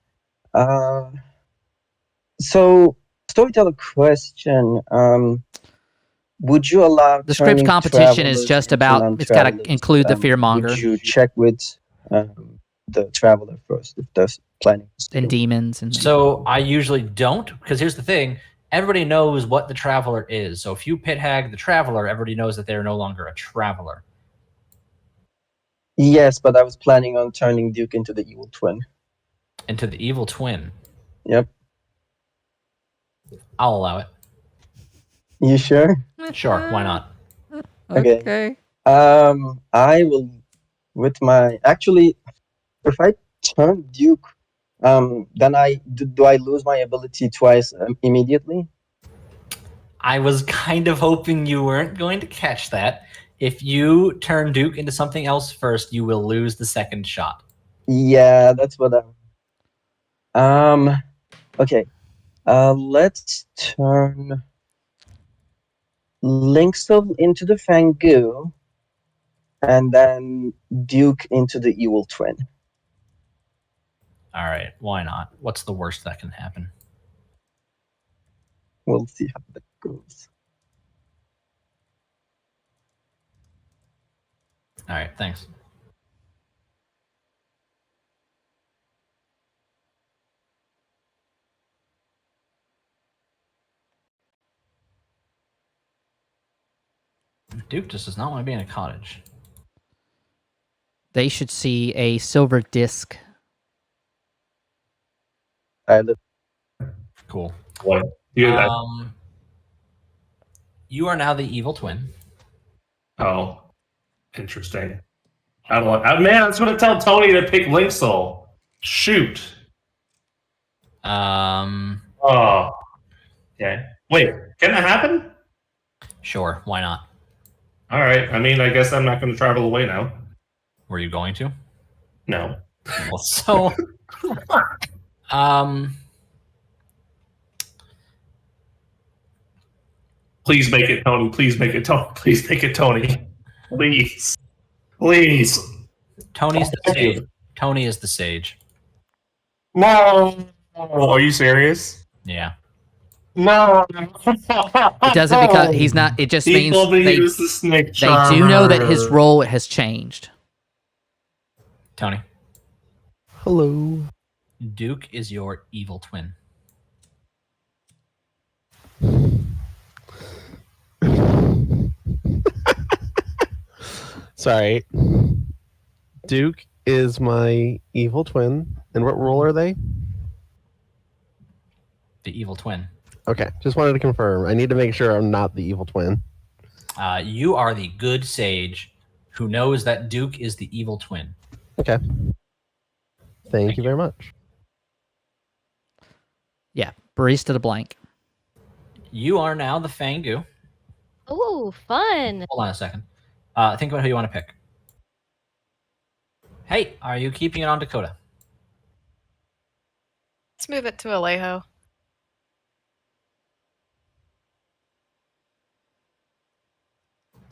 So storyteller question. Would you allow The script turning competition is travelers just into about, it's got to non-travelers? include the fearmonger Would you check with the traveler first if there's planning to steal? and demons. And So I usually don't, because here's the thing. Everybody knows what the traveler is. So if you pit hag the traveler, everybody knows that they're no longer a traveler. Yes, but I was planning on turning Duke into the evil twin. Into the evil twin. Yep. I'll allow it. You sure? Sure, why not? Okay. I will with my actually if I turn Duke, then do I lose my ability twice immediately? I was kind of hoping you weren't going to catch that. If you turn Duke into something else first, you will lose the second shot. Yeah, that's what I'm. Okay. Let's turn. Linkstone into the Fangu, and then Duke into the Evil Twin. All right, why not? What's the worst that can happen? We'll see how that goes. All right, thanks. Duke just does not want to be in a cottage. They should see a silver disc. Cool. What? You, you are now the evil twin. oh, interesting. I don't want. Man, I was going to tell Tony to pick Linksoul. Shoot. Oh. Okay. Wait, can that happen? Sure, why not? All right. I mean, I guess I'm not going to travel away now. Were you going to? No. Well, so, Please make it Tony. Please make it Tony. Please make it Tony. Please. Please. Tony's the sage. Tony is the sage. No. Are you serious? Yeah. No. It doesn't because he's not. It just means they do know that his role has changed. Tony. Hello. Duke is your evil twin. Sorry. Duke is my evil twin. And what role are they? The evil twin. Okay, just wanted to confirm. I need to make sure I'm not the evil twin. You are the good sage who knows that Duke is the evil twin. Okay. Thank you very much. Yeah, barista to blank. You are now the Fangu. Oh, fun. Hold on a second. Think about who you want to pick. Hey, are you keeping it on Dakota? Let's move it to Alejo.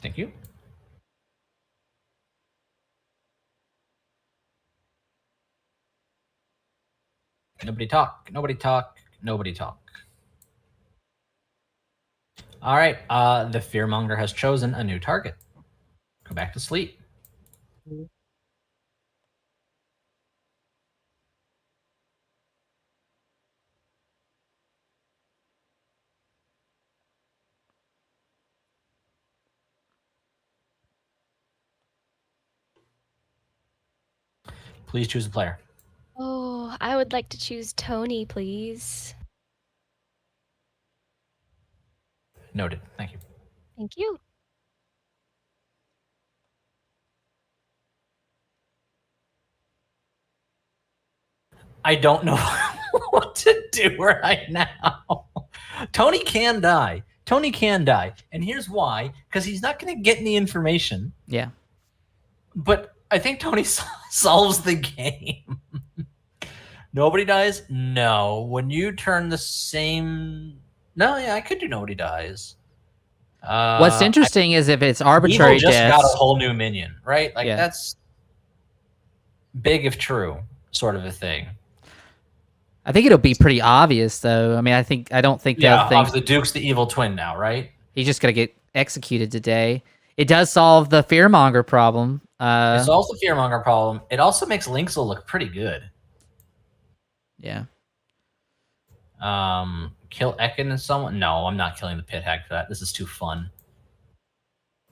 Thank you. Nobody talk. Nobody talk. Nobody talk. All right. The Fearmonger has chosen a new target. Go back to sleep. Please choose a player. Oh, I would like to choose Tony, please. Noted. Thank you. Thank you. I don't know what to do right now. Tony can die. Tony can die. And here's why. Because he's not going to get any information. Yeah. But I think Tony solves the game. Nobody dies? No. When you turn the same... No, yeah, I could do nobody dies. What's interesting is if it's arbitrary Evil just deaths. got a whole new minion, right? Like, Yeah. that's big if true, sort of a thing. I think it'll be pretty obvious, though. I mean, I don't think they'll think obviously Duke's the evil twin now, right? he's just gonna get executed today. It does solve the Fearmonger problem. It solves the Fearmonger problem. It also makes Linksoul look pretty good. Yeah. Kill Ekin and someone? No, I'm not killing the Pit Hag for that. This is too fun.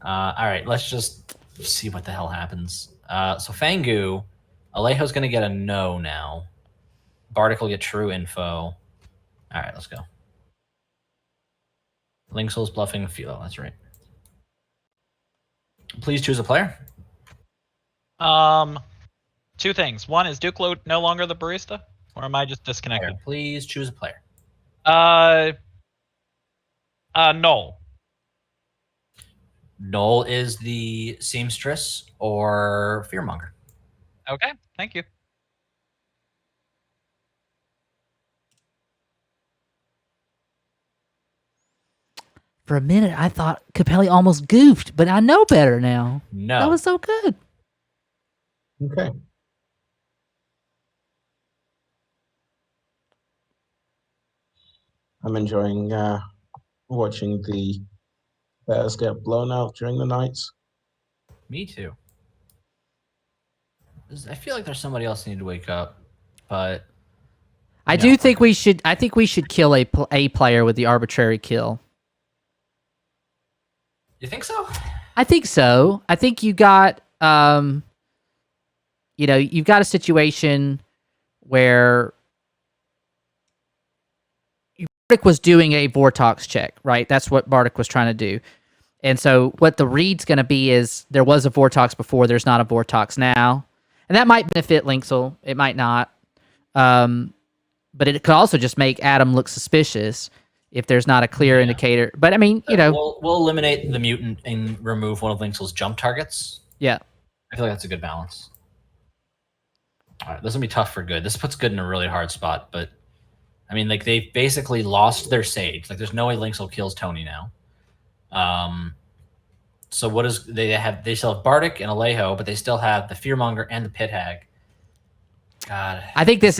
All right, let's just see what the hell happens. So Fangu, Alejo's going to get a no now. Bardic will get true info. All right, let's go. Linksoul's bluffing Philo, that's right. Please choose a player. Two things. One, is Duke no longer the barista? Or am I just disconnected? Player. Please choose a player. Noel. Noel is the seamstress or Fearmonger. Okay, thank you. For a minute, I thought Capelli almost goofed, but I know better now. No. That was so good. Okay. I'm enjoying watching the bears get blown out during the nights. Me too. I feel like there's somebody else who need to wake up, but I do think we should. I think we should kill a player with the arbitrary kill. you think so? I think so. I think you got, you've got a situation where Bardic was doing a Vortox check, right? That's what Bardic was trying to do. And so what the read's going to be is there was a Vortox before, there's not a Vortox now. And that might benefit Linksel. It might not. But it could also just make Adam look suspicious if there's not a clear indicator. But I mean, we'll eliminate the mutant and remove one of Linksel's jump targets. Yeah. I feel like that's a good balance. All right, this will be tough for good. This puts good in a really hard spot, but I mean, like they basically lost their sage. Like there's no way Linksel kills Tony now. So what is they have? They still have Bardic and Alejo, but they still have the Fearmonger and the Pit Hag. God, I think this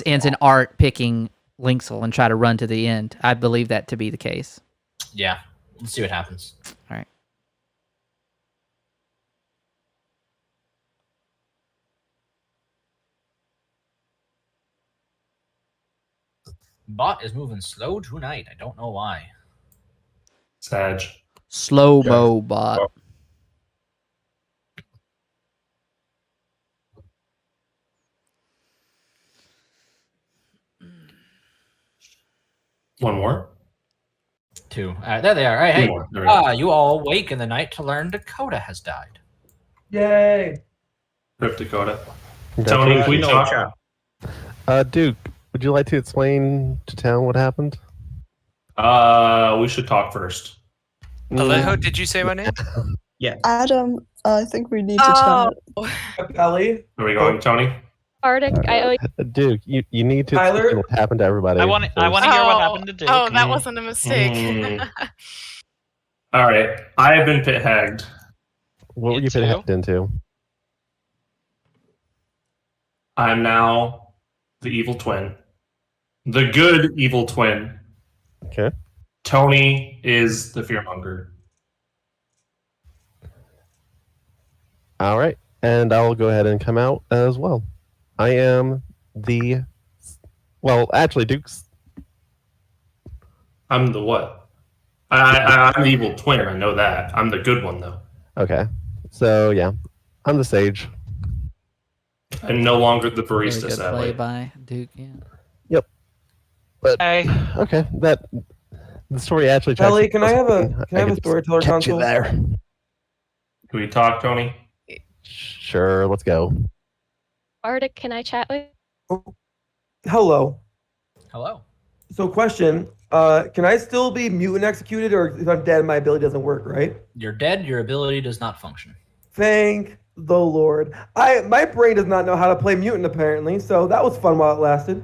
ends in Art picking Linksel and try to run to the end. I believe that to be the case. Yeah, let's see what happens. All right. Bot is moving slow tonight. I don't know why. Sag. Slow-mo bot. One more? Two. There they are. All right, Two hey. more. There we go. You all wake in the night to learn Dakota has died. Yay! Rip Dakota. Tony, we talk. Duke, would you like to explain to town what happened? We should talk first. Alejo, did you say my name? Yeah. Adam, I think we need to chat. Capelli. Are we going, Tony? Bardic, I owe you. Duke, you need to Tyler? explain what happened to everybody. I want to hear what happened to Duke. Oh, that wasn't a mistake. All right. I have been pit hagged. What were you pit hacked into? I'm now the evil twin. The good evil twin. Okay. Tony is the fearmonger. All right. And I'll go ahead and come out as well. I am the... Well, actually, Duke's... I'm the what? I'm the evil twin. I know that. I'm the good one, though. Okay. So, yeah. I'm the sage. I'm no longer the Very barista, good play sadly. by Duke. Yeah. Yep. But Hey. okay, the story actually. Kelly, can I have a storyteller catch you console? there? Can we talk, Tony? Sure, let's go. Bardic, can I chat with? Hello. Hello. So, question: can I still be mutant executed, or if I'm dead, my ability doesn't work, right? You're dead. Your ability does not function. Thank the Lord. My brain does not know how to play mutant apparently, so that was fun while it lasted.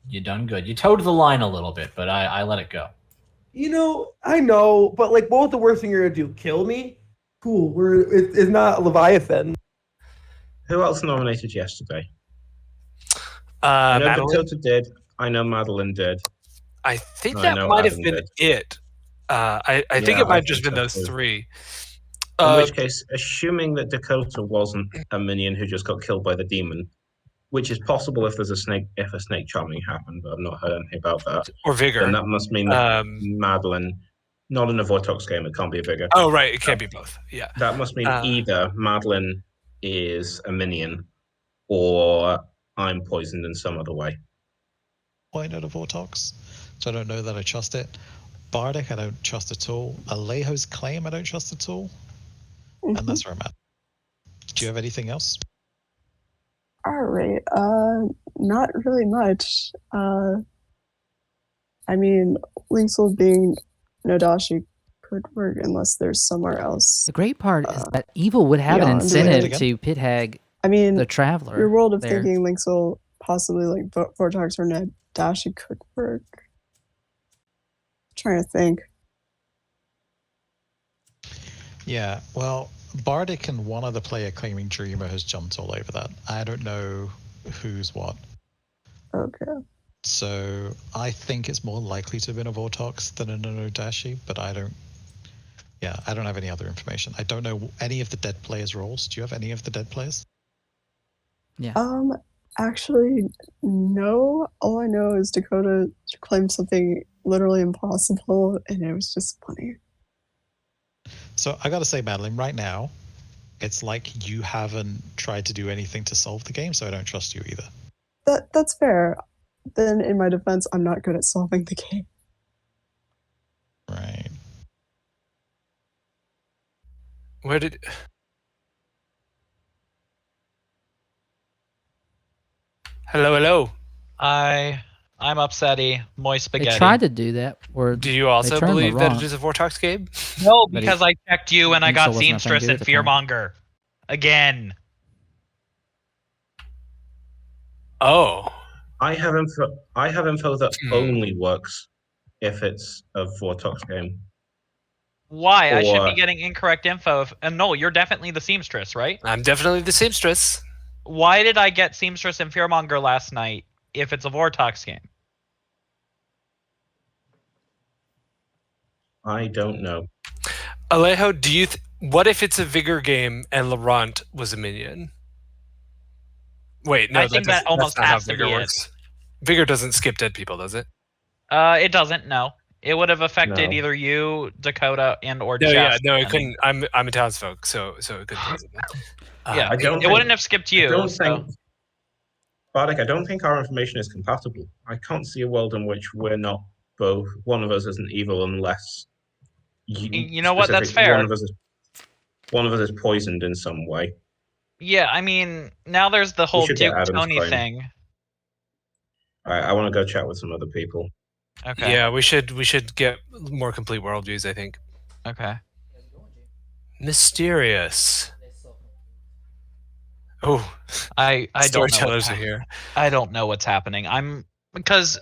You done good. You towed the line a little bit, but I let it go. You know, I know, but like, what was the worst thing you're gonna do? Kill me? Cool. It's not Leviathan. Who else nominated yesterday? I know Madeline? Dakota did. I know Madeline did. I think I that know might have Adam been did. it. I think Yeah, it might I have just think been so those too. three. In which case, assuming that Dakota wasn't a minion who just got killed by the demon, which is possible if a snake charming happened, but I've not heard anything about that. Or Vigor. Then that must mean that Madeline, not in a Vortox game, it can't be a Vigor. Oh, right. It can't be both. Yeah. That must mean either Madeline is a minion or I'm poisoned in some other way. Point out of Vortox, so I don't know that I trust it. Bardic, I don't trust at all. Alejo's claim, I don't trust at all. And that's where I'm at. Do you have anything else? All right. Not really much. I mean, Linksel being Nodashi could work unless there's somewhere else. The great part is that Evil would have an beyond incentive it. to pit hag I mean, the Traveler. your world of there. thinking Linksel possibly like Vortox or Nodashi could work. trying to think. Yeah, well, Bardic and one other player claiming Dreamer has jumped all over that. I don't know who's what. Okay. So I think it's more likely to have been a Vortox than an Odashi, but I don't have any other information. I don't know any of the dead players' roles. Do you have any of the dead players? Yeah. Actually, no. All I know is Dakota claimed something literally impossible, and it was just funny. So I gotta say, Madeline, right now, it's like you haven't tried to do anything to solve the game, so I don't trust you either. That's fair. Then, in my defense, I'm not good at solving the game. Right. Where did? Hello. I'm upsetty. Moist They spaghetti. tried to do that. Or Do you also they turned believe that Laurent. it is a Vortox game? No, But because I checked you and I got Linksoul wasn't a thing Seamstress good and at the time. Fearmonger. Again. Oh. I have info that only works if it's a Vortox game. Why? I should be Or- getting incorrect info. No, you're definitely the Seamstress, right? I'm definitely the Seamstress. Why did I get Seamstress and Fearmonger last night if it's a Vortox game? I don't know. Alejo, do you? What if it's a Vigor game and Laurent was a minion? Wait, no, I think that almost that's not how has to Vigor be it. works. Vigor doesn't skip dead people, does it? It doesn't. No, it would have affected No. either you, Dakota, and or No, Jess. yeah, no, it depending. couldn't. I'm a townsfolk, so it couldn't. Yeah, I don't it think- wouldn't have skipped you. I don't so- think, Bardic, I don't think our information is compatible. I can't see a world in which we're not both. One of us isn't evil unless You know what? That's specifically fair. One of us is poisoned in some way. Yeah, I mean, now there's the whole should get Duke Adam's Tony claim. thing. All right, I want to go chat with some other people. Okay. Yeah, we should get more complete worldviews, I think. Okay. Mysterious. Oh, I don't know Storytellers what's are here. I don't know what's happening. Because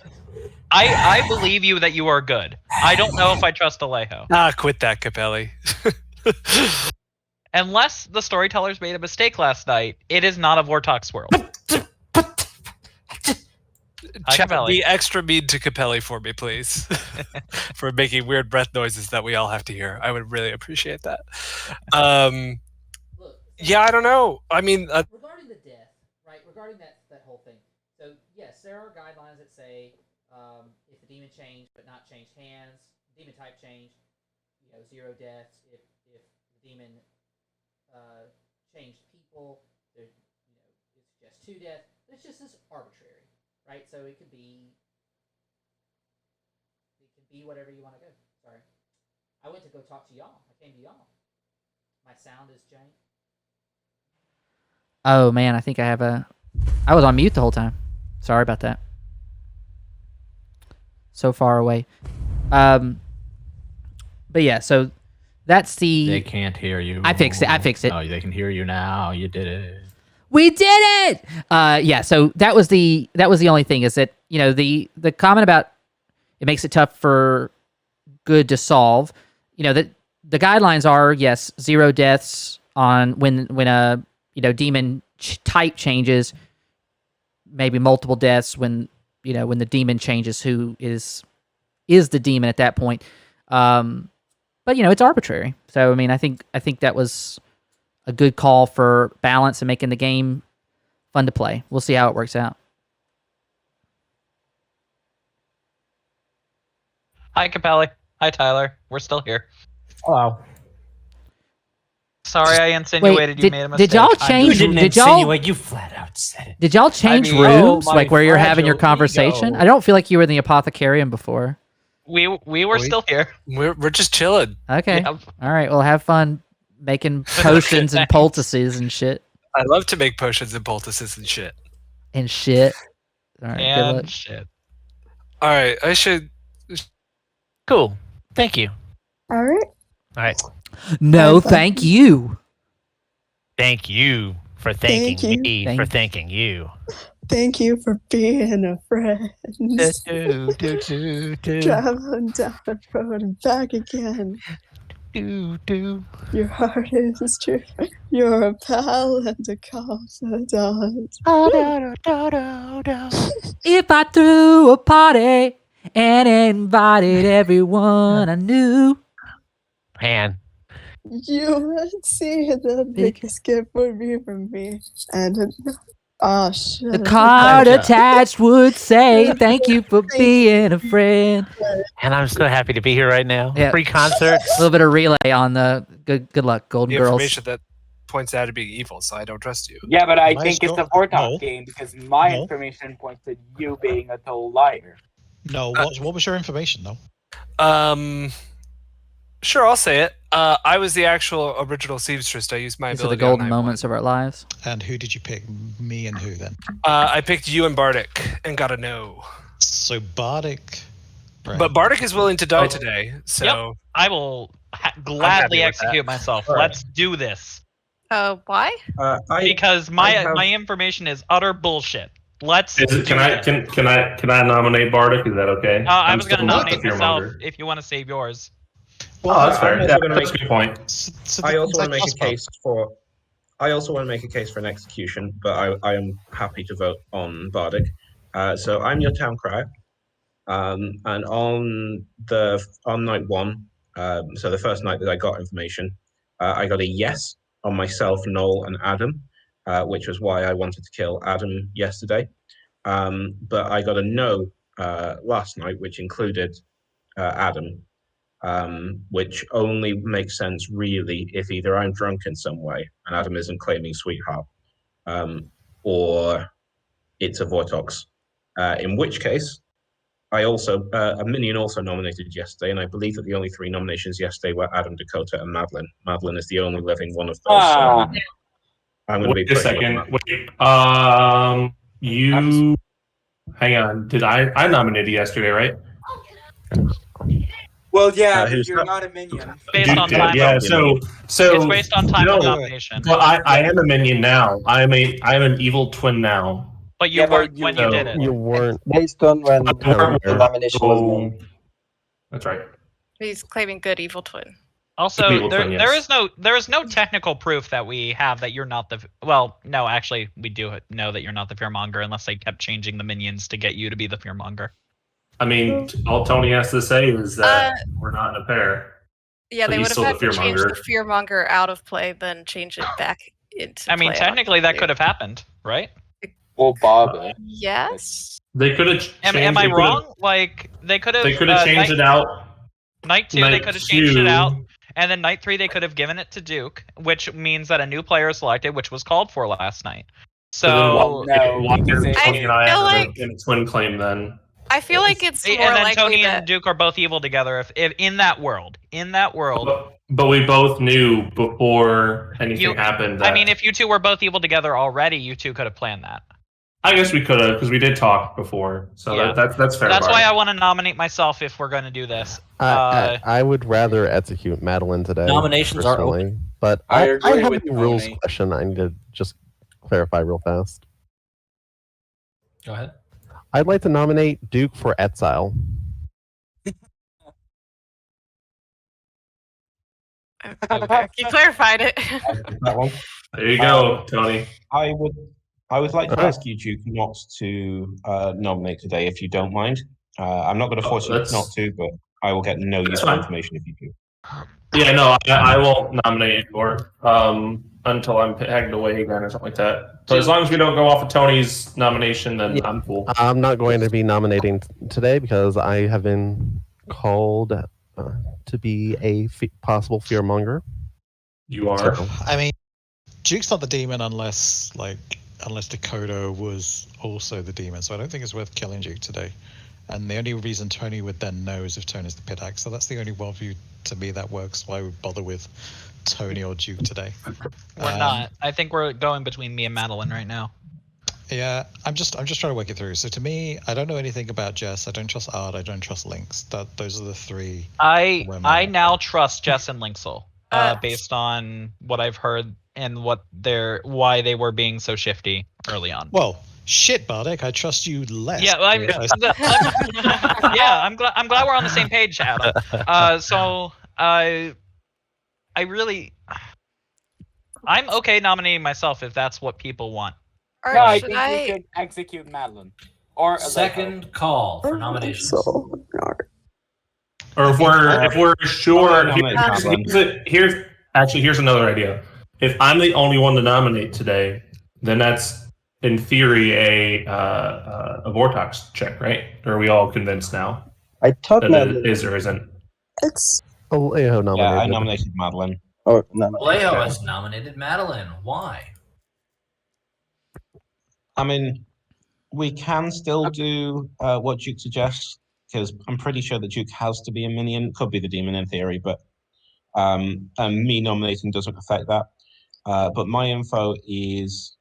I believe you that you are good. I don't know if I trust Alejo. Quit that, Capelli. Unless the Storytellers made a mistake last night, it is not a Vortox world. Hi, Chat, Capelli. be extra mean to Capelli for me, please. For making weird breath noises that we all have to hear. I would really appreciate that. Yeah, I don't know. I mean, regarding the death, right? Regarding that whole thing. So yes, there are guidelines that say if the demon changed but not changed hands, demon type changed, 0 deaths. If the demon changed people, there, it's just 2 deaths. It's just this arbitrary, right? So it could be whatever you want to go. Sorry, I went to go talk to y'all. I came to y'all. My sound is jank. Oh man, I think I was on mute the whole time. Sorry about that. So far away. But yeah, so that's the. They can't hear you. I fixed it. Oh, they can hear you now. You did it. We did it. Yeah. So that was the only thing is that the comment about it makes it tough for good to solve. That the guidelines are yes 0 deaths on when a demon type changes, maybe multiple deaths when the demon changes who is the demon at that point. But it's arbitrary. So I mean, I think that was a good call for balance and making the game fun to play. We'll see how it works out. Hi, Capelli. Hi, Tyler. We're still here. Hello. Sorry, I insinuated you made a mistake. Did y'all change? You didn't did y'all insinuate, you flat out said it. Did y'all change I mean, rooms my like where you're having your fragile conversation? ego. I don't feel like you were in the apothecarium before. We were still here. we're just chilling. Okay. Yep. All right. Well, have fun making potions and poultices and shit. I love to make potions and poultices and shit. And shit. All right. Good luck. And shit. All right, I should. Cool. Thank you. All right. All right. No, Bye-bye. thank you. Thank you for thanking Thank you. me for thanking you. Thank you for being a friend. Traveling down the road and back again. Your heart is true. You're a pal and a confidant. If I threw a party and invited everyone I knew, Man, You would see the biggest gift would be from me. And shit. the card attached would say, "Thank you for being a friend." and I'm so happy to be here right now. Yeah. Free concerts. A little bit of relay on the good luck, Golden The Girls. information that points out to being evil, so I don't trust you. Yeah, but I Nice think it's a job. Vortok No. game because my No. information points to you being a total liar. No, what was your information, though? Sure, I'll say it. I was the actual original seamstress. I used my These are the ability on golden night one. moments of our lives. And who did you pick? Me and who then? I picked you and Bardic and got a no. So Bardic. Right. But Bardic is willing to die today, so Yep. I will gladly with execute that. myself. All right. Let's do this. Why? Because I my have- my information is utter bullshit. Let's. Is it, do this. can I nominate Bardic? Is that okay? I I'm was going to still not the nominate myself fearmonger. if you want to save yours. Oh, that's fair. I'm also Yeah, gonna that's a make- good point. I also want to make a case for. I also want to make a case for an execution, but I am happy to vote on Bardic. So I'm your town crier, and on night one, so the first night that I got information, I got a yes on myself, Noel, and Adam, which was why I wanted to kill Adam yesterday. But I got a no last night, which included Adam. Which only makes sense really if either I'm drunk in some way and Adam isn't claiming sweetheart, or it's a Vortox. In which case, I also a minion also nominated yesterday, and I believe that the only 3 nominations yesterday were Adam, Dakota, and Madeline. Madeline is the only living one of those. So I'm going to be Wait a putting second. up with Wait. You. Hang on. Did I nominated yesterday, right? Well, yeah, who's you're not a minion. Based Duke on did, time. yeah. So It's based on time no, of nomination. But I am a minion now. I am an evil twin now. But you Yeah, but weren't when you did it. You weren't. Based on when the nomination was made. That's right. He's claiming good evil twin. Also, Evil there twin, there yes. is no technical proof that we have that you're not the. Well, no, actually, we do know that you're not the fearmonger unless they kept changing the minions to get you to be the fearmonger. I mean, all Tony has to say is that we're not in a pair. Yeah, But they he's would have still had the to change the fearmonger. fearmonger out of play, then change it back into I mean, play, technically, that obviously. could have happened, right? Well, Bob. Yes? They could have. Am I wrong? Like they could have. They could have changed it out. Night 2, they could have changed it out. And then night 3, they could have given it to Duke, which means that a new player is selected, which was called for last night. So why is I Tony and I feel have like- in a twin claim then? I feel like it's more and then likely Tony that and Duke are both evil together. If in that world, But we both knew before anything happened. That, I mean, if you two were both evil together already, you two could have planned that. I guess we could have because we did talk before, so Yeah. that's fair. That's Barney. why I want to nominate myself if we're going to do this. I would rather execute Madeline today. Nominations are personally, open. But I I agree have with a rules Tony. question I need to just clarify real fast. Go ahead. I'd like to nominate Duke for exile. okay. You clarified it. that one. There you go, Tony. I would like to Okay. ask you, Duke, not to nominate today, if you don't mind. I'm not going to force you that's- not to, but I will get no useful fine. information if you do. Yeah, no, I won't nominate anymore until I'm pegged away again or something like that. So as long as we don't go off of Tony's nomination, then I'm cool. I'm not going to be nominating today because I have been called to be a possible fearmonger. You are. So, I mean, Duke's not the demon unless Dakota was also the demon, so I don't think it's worth killing Duke today. And the only reason Tony would then know is if Tony's the pit axe, so that's the only worldview to me that works. Why would bother with Tony or Duke today? We're not. I think we're going between me and Madeline right now. Yeah, I'm just trying to work it through. So to me, I don't know anything about Jess. I don't trust Ard. I don't trust Lynx. Those are the three. I now trust Jess and Lynxel, based on what I've heard and why they were being so shifty early on. Well, Shit, Bardic, I trust you less. Yeah, well, I'm glad we're on the same page, Adam. I'm okay nominating myself if that's what people want. Or No, I should think we should execute Madeline. Or Second call for nominations. Or if we're sure, nominate here's another idea. If I'm the only one to nominate today, then that's in theory a Vortox check, right? Or are we all convinced now? I thought that Madeline it is or isn't. It's Alejo nominated. Yeah, I nominated Madeline. Oh, no. Alejo has nominated Madeline. Why? I mean, we can still do what Duke suggests, because I'm pretty sure that Duke has to be a minion. Could be the demon in theory, but and me nominating doesn't affect that. But my info is,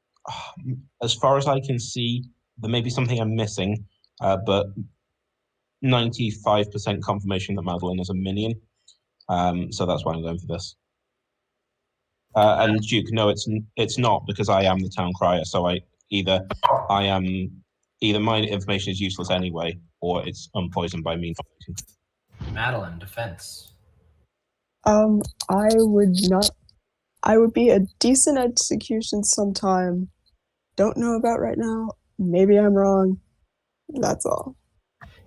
as far as I can see, there may be something I'm missing, but 95% confirmation that Madeline is a minion. So that's why I'm going for this. And Duke, no, it's not, because I am the town crier. So either my information is useless anyway, or it's unpoisoned by me. Madeline, defense. I would be a decent execution sometime. Don't know about right now. Maybe I'm wrong. That's all.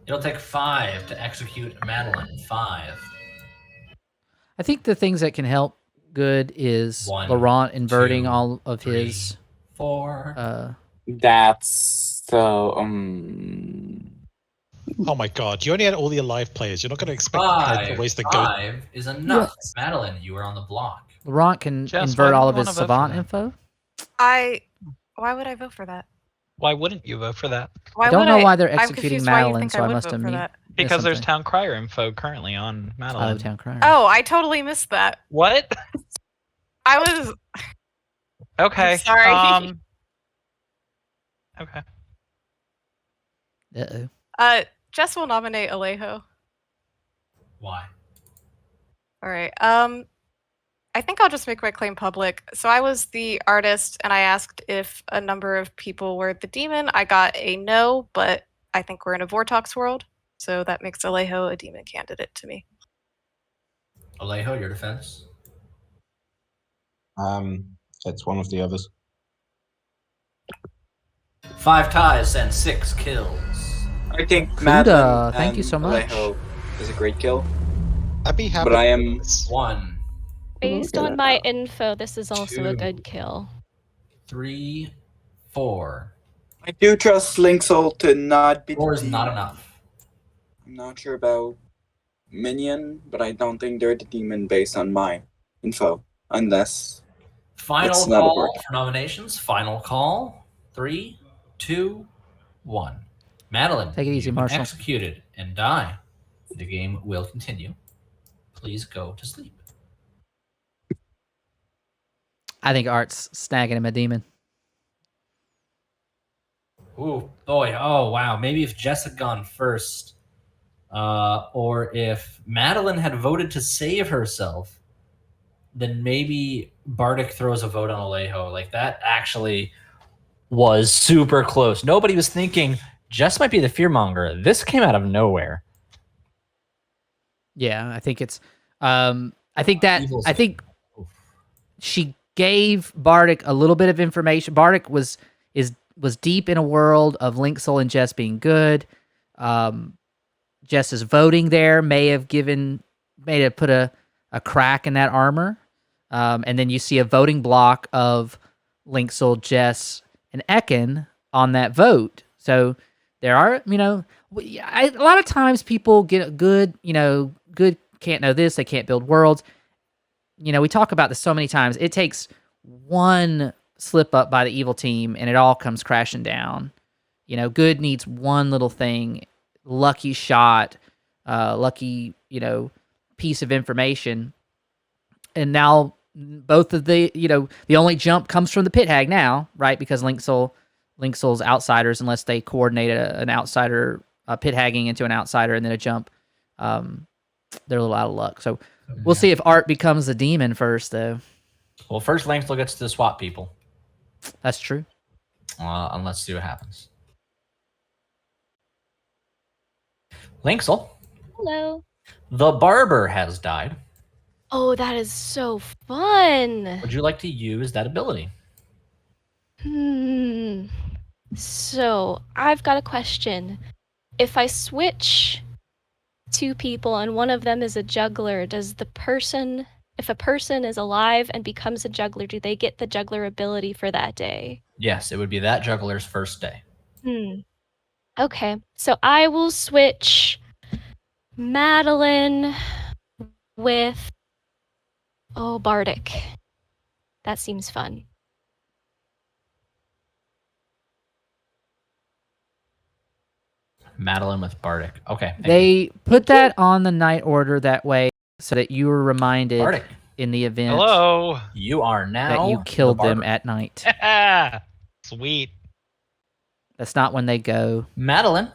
It'll take 5 to execute Madeline. 5. I think the things that can help good is 1, Laurent inverting 2, all of 3, his 4. That's so. Oh my god, you only had all the alive players. You're not going to expect the ways to go. 5 is enough. Yes. Madeline, you are on the block. Laurent can Jess, why invert do all you of his wanna vote for savant that? info. Why would I vote for that? Why wouldn't you vote for that? Why I don't would know I? why they're I'm executing confused why you Madeline, think so I I would must vote have for missed that. Because there's something. town crier info currently on Madeline. Oh, town crier. Oh, I totally missed that. What? I was Okay. sorry. Okay. Uh-oh. Jess will nominate Alejo. Why? All right. I think I'll just make my claim public. So I was the artist, and I asked if a number of people were the demon. I got a no, but I think we're in a Vortox world, so that makes Alejo a demon candidate to me. Alejo, your defense? It's one of the others. 5 ties and 6 kills. I think Kuda, Madeline thank you and so much. Alejo is a great kill. I'd be happy. But I am 1. Based on my info, this is also a 2, good kill. 3, 4. I do trust Linksoul to not be. 4 is not enough. I'm not sure about Minion, but I don't think they're the demon based on my info, unless Final it's not a call word. for nominations. Final call. 3, 2, 1. Madeline, Take it easy, you've been Marshall. executed and die. The game will continue. Please go to sleep. I think Art's snagging him a demon. Ooh, boy. Oh, wow. Maybe if Jess had gone first, or if Madeline had voted to save herself, then maybe Bardic throws a vote on Alejo. Like, that actually was super close. Nobody was thinking Jess might be the fearmonger. This came out of nowhere. Yeah, I think it's. I think she gave Bardic a little bit of information. Bardic was deep in a world of Linksoul and Jess being good. Jess's voting there may have put a crack in that armor. And then you see a voting block of Linksoul, Jess, and Ekin on that vote. So there are, a lot of times people get good can't know this, they can't build worlds. We talk about this so many times. It takes one slip up by the evil team and it all comes crashing down. Good needs one little thing, lucky shot, lucky, piece of information. And now both of the only jump comes from the pit hag now, right? Because Linksoul's outsiders, unless they coordinate an outsider, pit hagging into an outsider and then a jump, they're a little out of luck. So we'll see if Art becomes a demon first, though. Well, first Linksoul gets to swap people. That's true. And let's see what happens. Linksel, Hello. the barber has died. Oh, that is so fun. Would you like to use that ability? So, I've got a question. If I switch two people and one of them is a juggler, does the person, if a person is alive and becomes a juggler, do they get the juggler ability for that day? Yes, it would be that juggler's first day. Okay, so I will switch Madeline with, Bardic. That seems fun. Madeline with Bardic. Okay. They put that on the night order that way so that you were reminded Bardic. in the event Hello. You are now that you killed the them barber. at night. Sweet. That's not when they go. Madeline.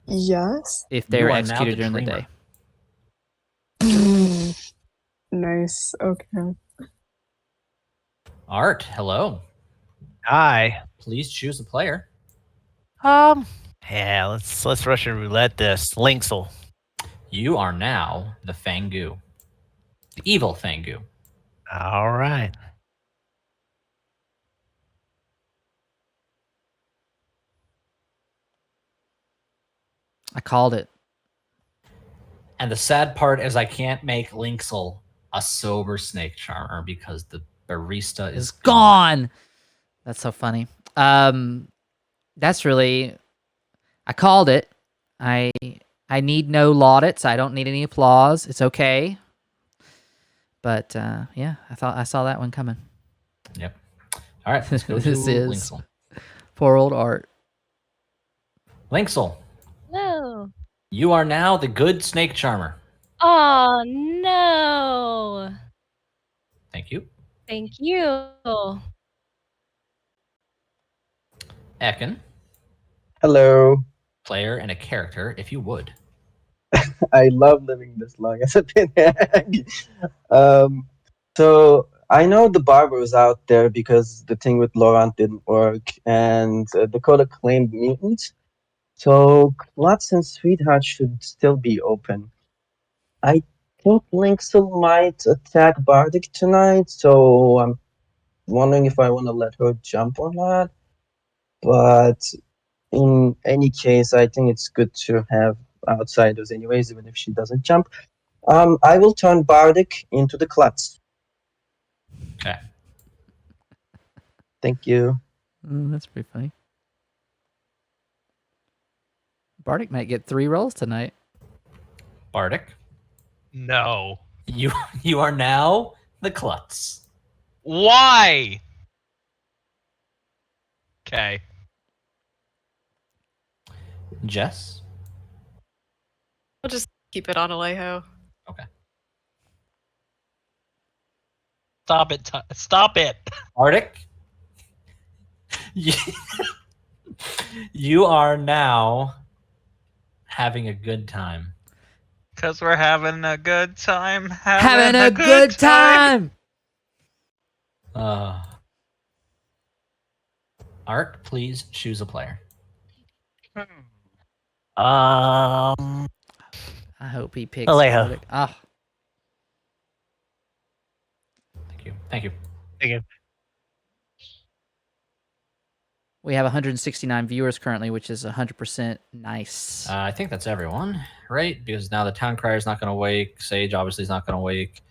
Yes. If they're You are now executed the during the dreamer. day. Nice. Okay. Art, hello. Hi. Please choose a player. Yeah, let's Russian roulette this. Linksel. You are now the Fangu. The evil Fangu. All right. I called it. And the sad part is I can't make Linksel a sober snake charmer because the barista is Gone. That's so funny. That's really, I called it. I need no laudits. I don't need any applause. It's okay. But yeah, I saw that one coming. Yep. All right, let's go This to is Linksel. poor old Art. Linksel, No. you are now the good snake charmer. Oh, no. Thank you. Thank you. Ekin, Hello. player and a character, if you would. I love living this long as a pinhead. So I know the barber was out there because the thing with Laurent didn't work, and Dakota claimed mutants. So Klutz and Sweetheart should still be open. I think Linksel might attack Bardic tonight, so I'm wondering if I want to let her jump or not. But in any case, I think it's good to have outsiders anyways, even if she doesn't jump. I will turn Bardic into the Klutz. Okay. Thank you. That's pretty funny. Bardic might get 3 rolls tonight. Bardic, No. you are now the Klutz. Why? Okay. Jess, We'll just keep it on Alejo. okay. Stop it. Stop it. Bardic, you are now having a good time. Because we're having a good time. Having a good time. Art, please choose a player. I hope he picks Alejo. Bardic. Ah. Thank you. Thank you. Thank you. We have 169 viewers currently, which is 100% nice. I think that's everyone, right? Because now the town crier is not going to wake. Sage obviously is not going to wake.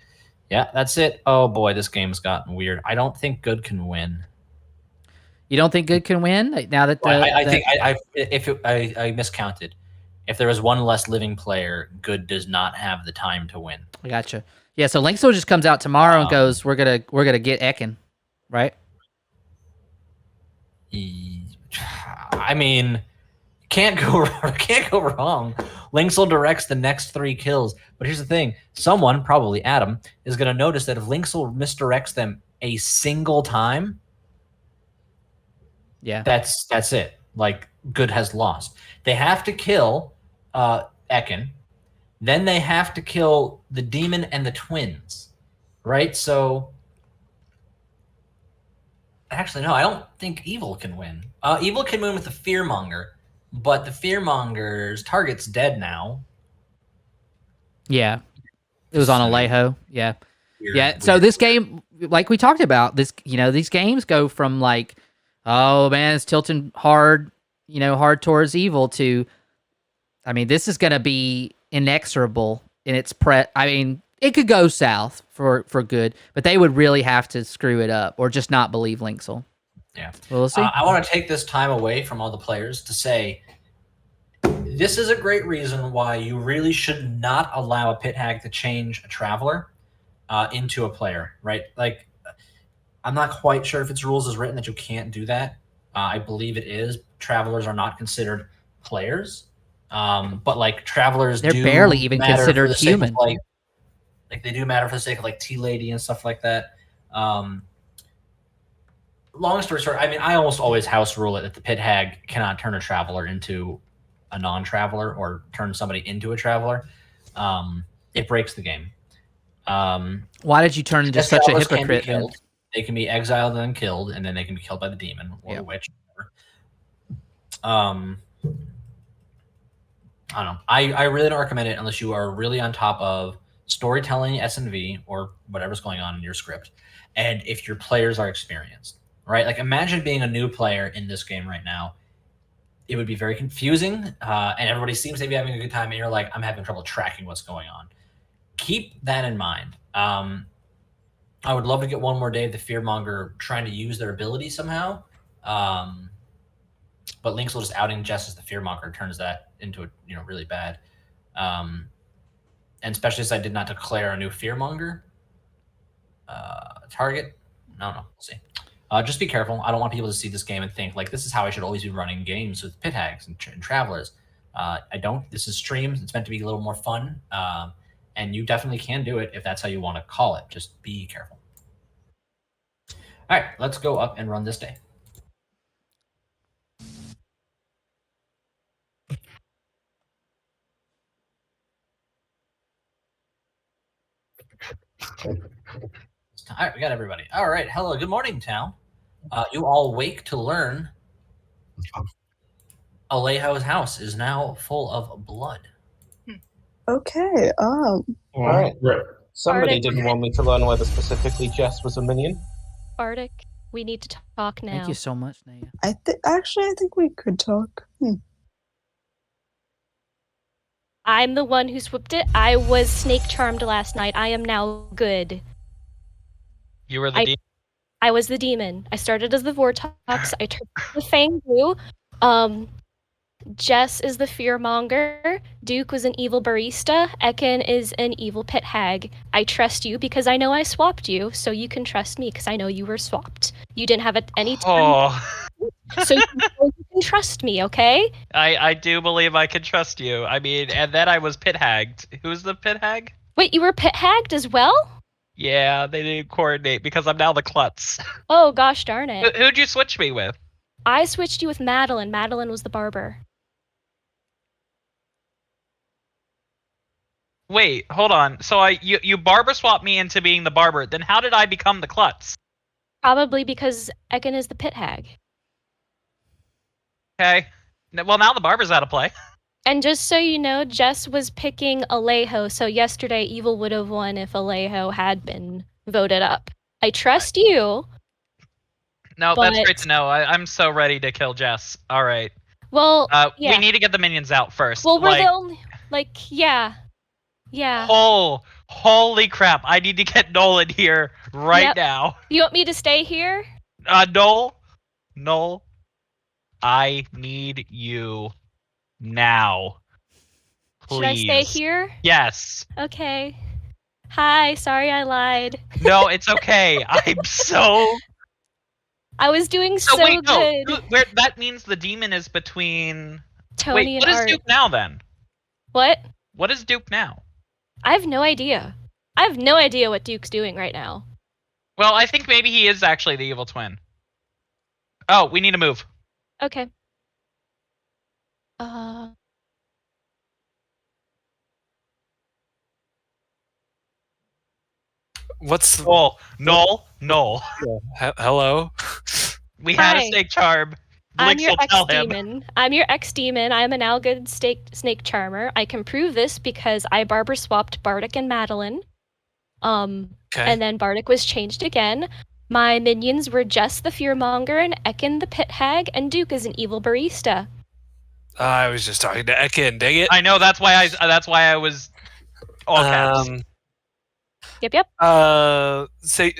Yeah, that's it. Oh boy, this game's gotten weird. I don't think good can win. You don't think good can win now that I think I miscounted. If there was one less living player, good does not have the time to win. I gotcha. Yeah, so Linkso just comes out tomorrow and goes, "We're gonna get Ekin," right? I mean, can't go wrong. Linksel directs the next 3 kills, but here's the thing: someone, probably Adam, is going to notice that if Linksel misdirects them a single time, yeah, that's it. Like, good has lost. They have to kill Ekin, then they have to kill the demon and the twins, right? So Actually, no, I don't think evil can win. Evil can win with the Fearmonger, but the Fearmonger's target's dead now. Yeah. It was on Alejo. Yeah. Weird. So this game, like we talked about, these games go from like, oh man, it's tilting hard, hard towards evil to, I mean, this is going to be inexorable in its I mean, it could go south for good, but they would really have to screw it up or just not believe Linksel. Yeah. We'll see. I want to take this time away from all the players to say, this is a great reason why you really should not allow a pit hag to change a traveler into a player, right? Like, I'm not quite sure if its rules is written that you can't do that. I believe it is. Travelers are not considered players, but like travelers, They're do barely even matter considered for the sake of, human. like they do matter for the sake of like Tea Lady and stuff like that. Long story short, I mean, I almost always house rule it that the pit hag cannot turn a traveler into a non-traveler or turn somebody into a traveler. It breaks the game. Why did you turn into such a travelers can be hypocrite then? killed. They can be exiled and then killed, and then they can be killed by the demon or the witch. I don't know. I really don't recommend it unless you are really on top of storytelling, S&V, or whatever's going on in your script, and if your players are experienced, right? Like, imagine being a new player in this game right now. It would be very confusing, and everybody seems to be having a good time, and you're like, I'm having trouble tracking what's going on. Keep that in mind. I would love to get one more day of the Fearmonger trying to use their ability somehow. But Linksel just outing Jess as the Fearmonger turns that into a really bad. And especially as I did not declare a new Fearmonger target. No, we'll see. Just be careful. I don't want people to see this game and think like this is how I should always be running games with pit hags and travelers. I don't. This is streams. It's meant to be a little more fun. And you definitely can do it if that's how you want to call it. Just be careful. All right, let's go up and run this day. All right, we got everybody. All right, hello, good morning, town. You all wake to learn Alejo's house is now full of blood. Okay. All right. Somebody Bardic. didn't want me to learn whether specifically Jess was a minion. Bardic, we need to talk now. Thank you so much, Naya. I think we could talk. I'm the one who swooped it. I was snake charmed last night. I am now good. You were the demon. I was the demon. I started as the Vortox. I turned the Fang Blue. Jess is the Fearmonger. Duke was an evil barista. Ekin is an evil pit hag. I trust you because I know I swapped you, so you can trust me because I know you were swapped. You didn't have any time. So you can trust me, okay? I do believe I can trust you. I mean, and then I was pit hagged. Who's the pit hag? Wait, you were pit hagged as well? Yeah, they didn't coordinate because I'm now the klutz. Oh, gosh darn it. Who'd you switch me with? I switched you with Madeline. Madeline was the barber. Wait, hold on. So you barber swapped me into being the barber. Then how did I become the klutz? Probably because Ekin is the pit hag. Okay. Well, now the barber's out of play. And just so you know, Jess was picking Alejo, so yesterday Evil would have won if Alejo had been voted up. I trust you. No, that's great to know. I'm so ready to kill Jess. All right. Well, yeah. We need to get the minions out first. Well, we're the only... yeah. Oh, holy crap. I need to get Nolan here right now. You want me to stay here? Noel, I need you now. Please. Should I stay here? Yes. Okay. Hi, sorry I lied. No, it's okay. I'm so... I was doing so wait, good. No. That means the demon is between... Tony and what is Art. Duke now, then? What? What is Duke now? I have no idea. I have no idea what Duke's doing right now. Well, I think maybe he is actually the evil twin. Oh, we need to move. Okay. What's Null? Hello? We had a Hi. snake charm. I'm Blix your will tell him. ex-demon. I'm your ex-demon. I'm a now good snake charmer. I can prove this because I barber swapped Bardic and Madeline. And then Bardic was changed again. My minions were Jess the Fearmonger and Ekin the Pit Hag, and Duke is an evil barista. I was just talking to Ekin. Dang it. I know. That's why I was all caps. Yep. Say,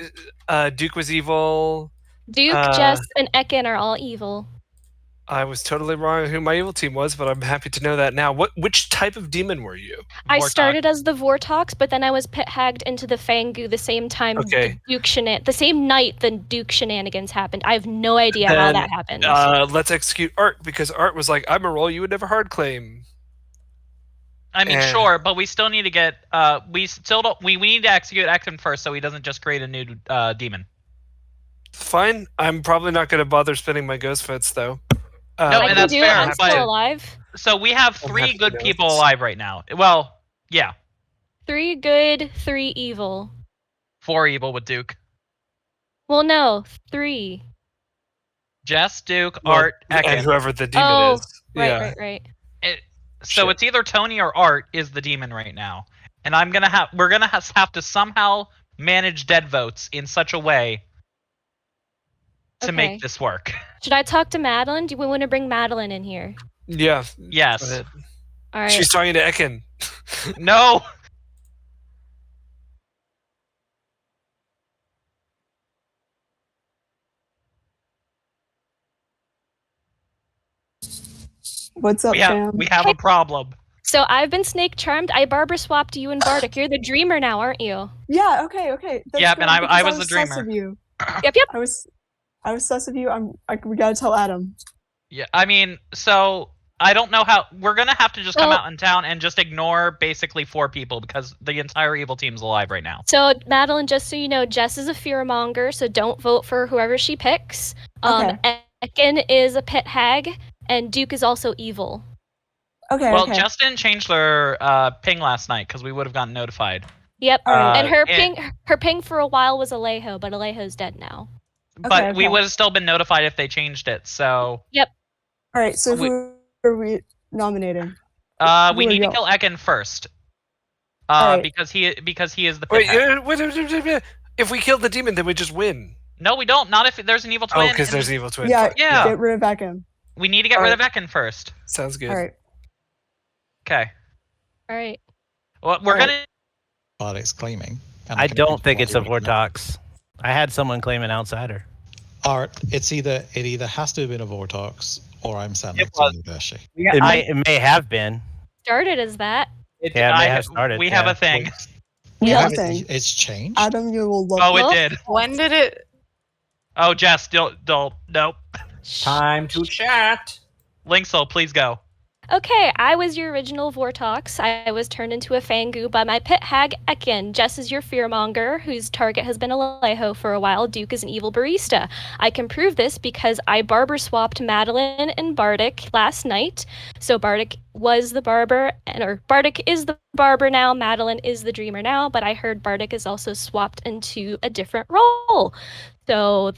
Duke was evil. Duke, Jess, and Ekin are all evil. I was totally wrong on who my evil team was, but I'm happy to know that now. Which type of demon were you? I started as the Vortox, but then I was pit hagged into the Fangu the same time the same night the Duke shenanigans happened. I have no idea how that happened. Let's execute Art, because Art was like, I'm a role you would never hard claim. I mean, sure, but we still need to get. We need to execute Ekin first, so he doesn't just create a new demon. Fine. I'm probably not going to bother spending my ghost votes though. No, and that's fair. I'm still alive. So we have 3 good people alive right now. Well, yeah. 3 good, 3 evil. 4 evil with Duke. Well, no, 3. Jess, Duke, Art, Ekin. And whoever the demon is. Right. So it's either Tony or Art is the demon right now, and we're gonna have to somehow manage dead votes in such a way to make this work. Should I talk to Madeline? Do we want to bring Madeline in here? Yeah. Yes. All right. She's talking to Ekin. No. What's up, fam? We have a problem. So I've been snake charmed. I barber swapped you and Bardic. You're the dreamer now, aren't you? Yeah. Okay. That's Yep, good, and I because was the sus dreamer. of you. Yep. I was sus of you. We gotta tell Adam. Yeah, I mean, so I don't know how we're gonna have to just come out in town and just ignore basically 4 people because the entire evil team's alive right now. So Madeline, just so you know, Jess is a fearmonger, so don't vote for whoever she picks. Ekin is a pit hag, and Duke is also evil. Okay. Well, Justin changed their ping last night because we would have gotten notified. Yep. And her ping for a while was Alejo, but Alejo's dead now. But we would have still been notified if they changed it. So. Yep. All right. So who are we nominating? We need to kill Ekin first. Because he is the pit hag. Wait. If we kill the demon, then we just win. No, we don't. Not if there's an evil twin. Oh, because there's an evil twin. Yeah. Get rid of Ekin. We need to get rid of Ekin first. Sounds good. All right. Okay. All right. Well, we're gonna. Bardic's claiming. I don't think it's a Vortox. I had someone claim an outsider. Art, it either has to have been a Vortox, or I'm standing next to you, Bershi. It may have been. Started as that. It may have started. We have a thing. It's changed. Adam, you will look. Oh, it did. When did it? Oh, Jess, don't. Nope. Time to chat. Linksel, please go. Okay, I was your original Vortox. I was turned into a Fangu by my pit hag Ekin. Jess is your fearmonger, whose target has been Alejo for a while. Duke is an evil barista. I can prove this because I barber swapped Madeline and Bardic last night. So Bardic was the barber, or Bardic is the barber now. Madeline is the dreamer now. But I heard Bardic is also swapped into a different role. So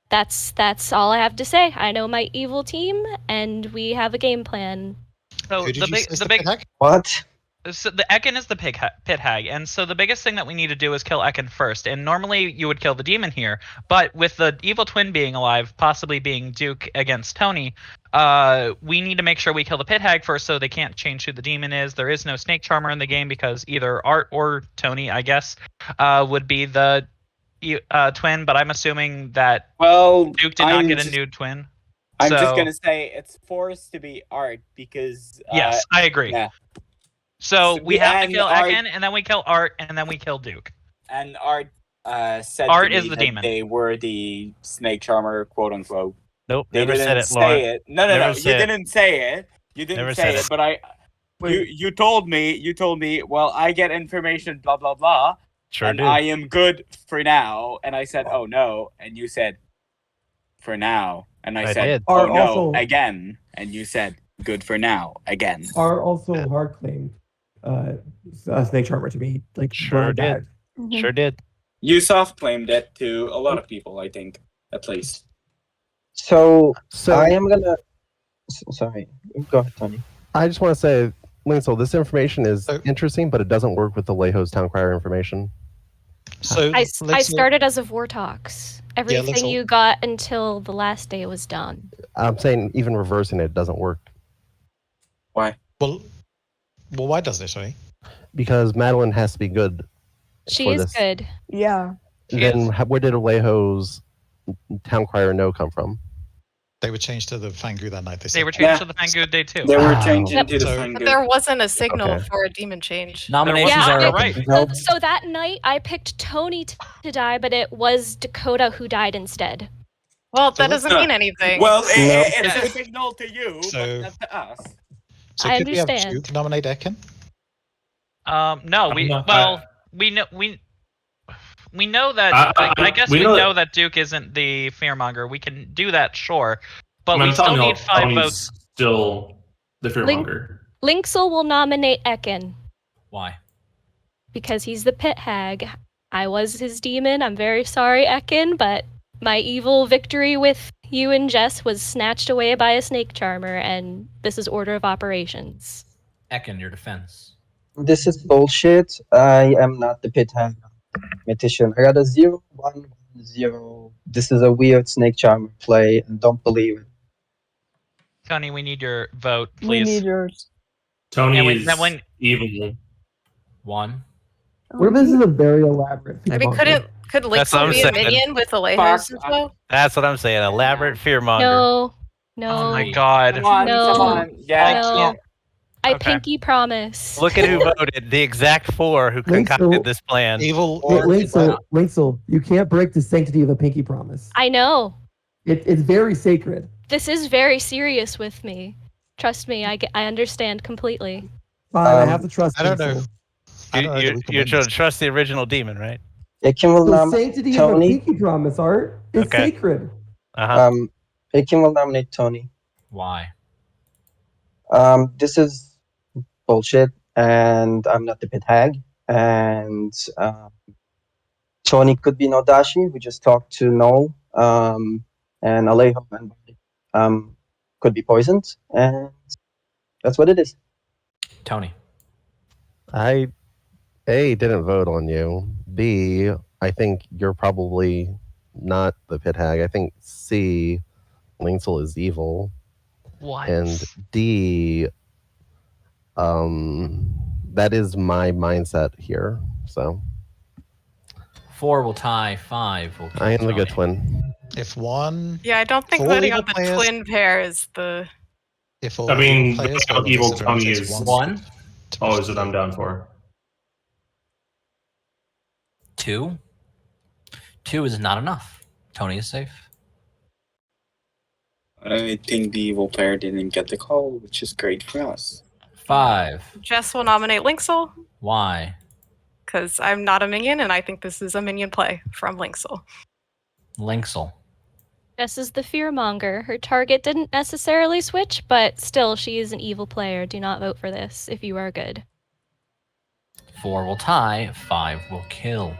That's all I have to say. I know my evil team, and we have a game plan. So the big what? So the Ekin is the pit hag, and so the biggest thing that we need to do is kill Ekin first. And normally you would kill the demon here, but with the evil twin being alive, possibly being Duke against Tony, we need to make sure we kill the pit hag first, so they can't change who the demon is. There is no snake charmer in the game because either Art or Tony, I guess, would be the twin, but I'm assuming that Duke did not get a new twin. I'm just gonna say it's forced to be Art because yes, I agree. Yeah. So we have to kill Ekin, and then we kill Art, and then we kill Duke. And Art said Art to me is the that demon. they were the snake charmer, quote unquote. Nope, they never didn't said it, say Laura. it. No. You didn't say it. You didn't Never say said it. But you told me. Well, I get information. Blah blah blah. Sure and do. I am good for now. And I said, oh no. And you said, for now. And I said, did. oh Art no, also- again. And you said, good for now, again. Are also hard claimed snake charmer to me. Like Sure burned did. out. Sure did. You soft claimed it to a lot of people, I think, at least. So I am gonna. Sorry, go ahead, Tony. I just want to say, Linsel, this information is interesting, but it doesn't work with the Lehos Town Crier information. So I started as of Vortox. Everything Linsel. you got until the last day was done. I'm saying even reversing it doesn't work. Why? Well, why doesn't it, sorry? Because Madeline has to be good. She for is this. good. Yeah. Then where did Alejo's Town Crier no come from? They were changed to the Fangu that night. They were changed to the Fangu day too. They were changed into the So- Fangu. But there wasn't a signal Okay. for a demon change. Nominations Yeah, are I- open. So that night, I picked Tony to die, but it was Dakota who died instead. Well, that let's- doesn't mean anything. Well, No. it's a signal to you, So- but not to us. So I could we have understand. Duke nominate Ekin? No, we not- well we know we know that I guess we we know know, that- that Duke isn't the fearmonger. We can do that, sure, but I'm we still telling you, need 5 Tony's votes. Still the fearmonger. Linksel will nominate Ekin Why? because he's the pit hag. I was his demon. I'm very sorry, Ekin, but my evil victory with you and Jess was snatched away by a snake charmer, and this is order of operations. Ekin, your defense. This is bullshit. I am not the pit hag magician. I got a 0-1-1-0. This is a weird snake charmer play, and don't believe it. Tony, we need your vote, We please. need yours. Tony And is then when- evil. 1. What if this is a very elaborate? I mean, fearmonger? could That's what Linksel I'm be a saying. minion with Alejos as well? That's what I'm saying. Elaborate fearmonger. No, no, Oh my god. Come on, No. come on. Yeah, no. I Okay. pinky promise. Look at who voted. The exact 4 who concocted this plan. Evil. Linsel, you can't break the sanctity of a pinky promise. I know. It's very sacred. This is very serious with me. Trust me, I understand completely. Fine, I have to trust. I don't know. Linsel. I don't know that we can You're win trying this. to trust the original demon, right? Ekin will The nominate sanctity of a Tony. pinky promise, Art. It's Okay. sacred. Uh-huh. Ekin will nominate Tony. Why? This is bullshit, and I'm not the pit hag. And Tony could be Nodashi. We just talked to Noel. And Alejo and could be poisoned, and that's what it is. Tony. I A, didn't vote on you. B, I think you're probably not the pit hag. I think C, Linsel is evil. What? And D, that is my mindset here. So 4 will tie. 5 will kill I am the Tony. good twin. If one, Yeah, I don't think Full voting evil on the players- twin pair is the. if all I mean, evil players the vote on evil this, it Tony takes is 1. Oh, is what I'm down for. 2. 2 is not enough. Tony is safe. I think the evil player didn't get the call, which is great for us. 5. Jess will nominate Linksel Why? because I'm not a minion, and I think this is a minion play from Linksel. Linksel. Jess is the fearmonger. Her target didn't necessarily switch, but still, she is an evil player. Do not vote for this if you are good. 4 will tie. 5 will kill.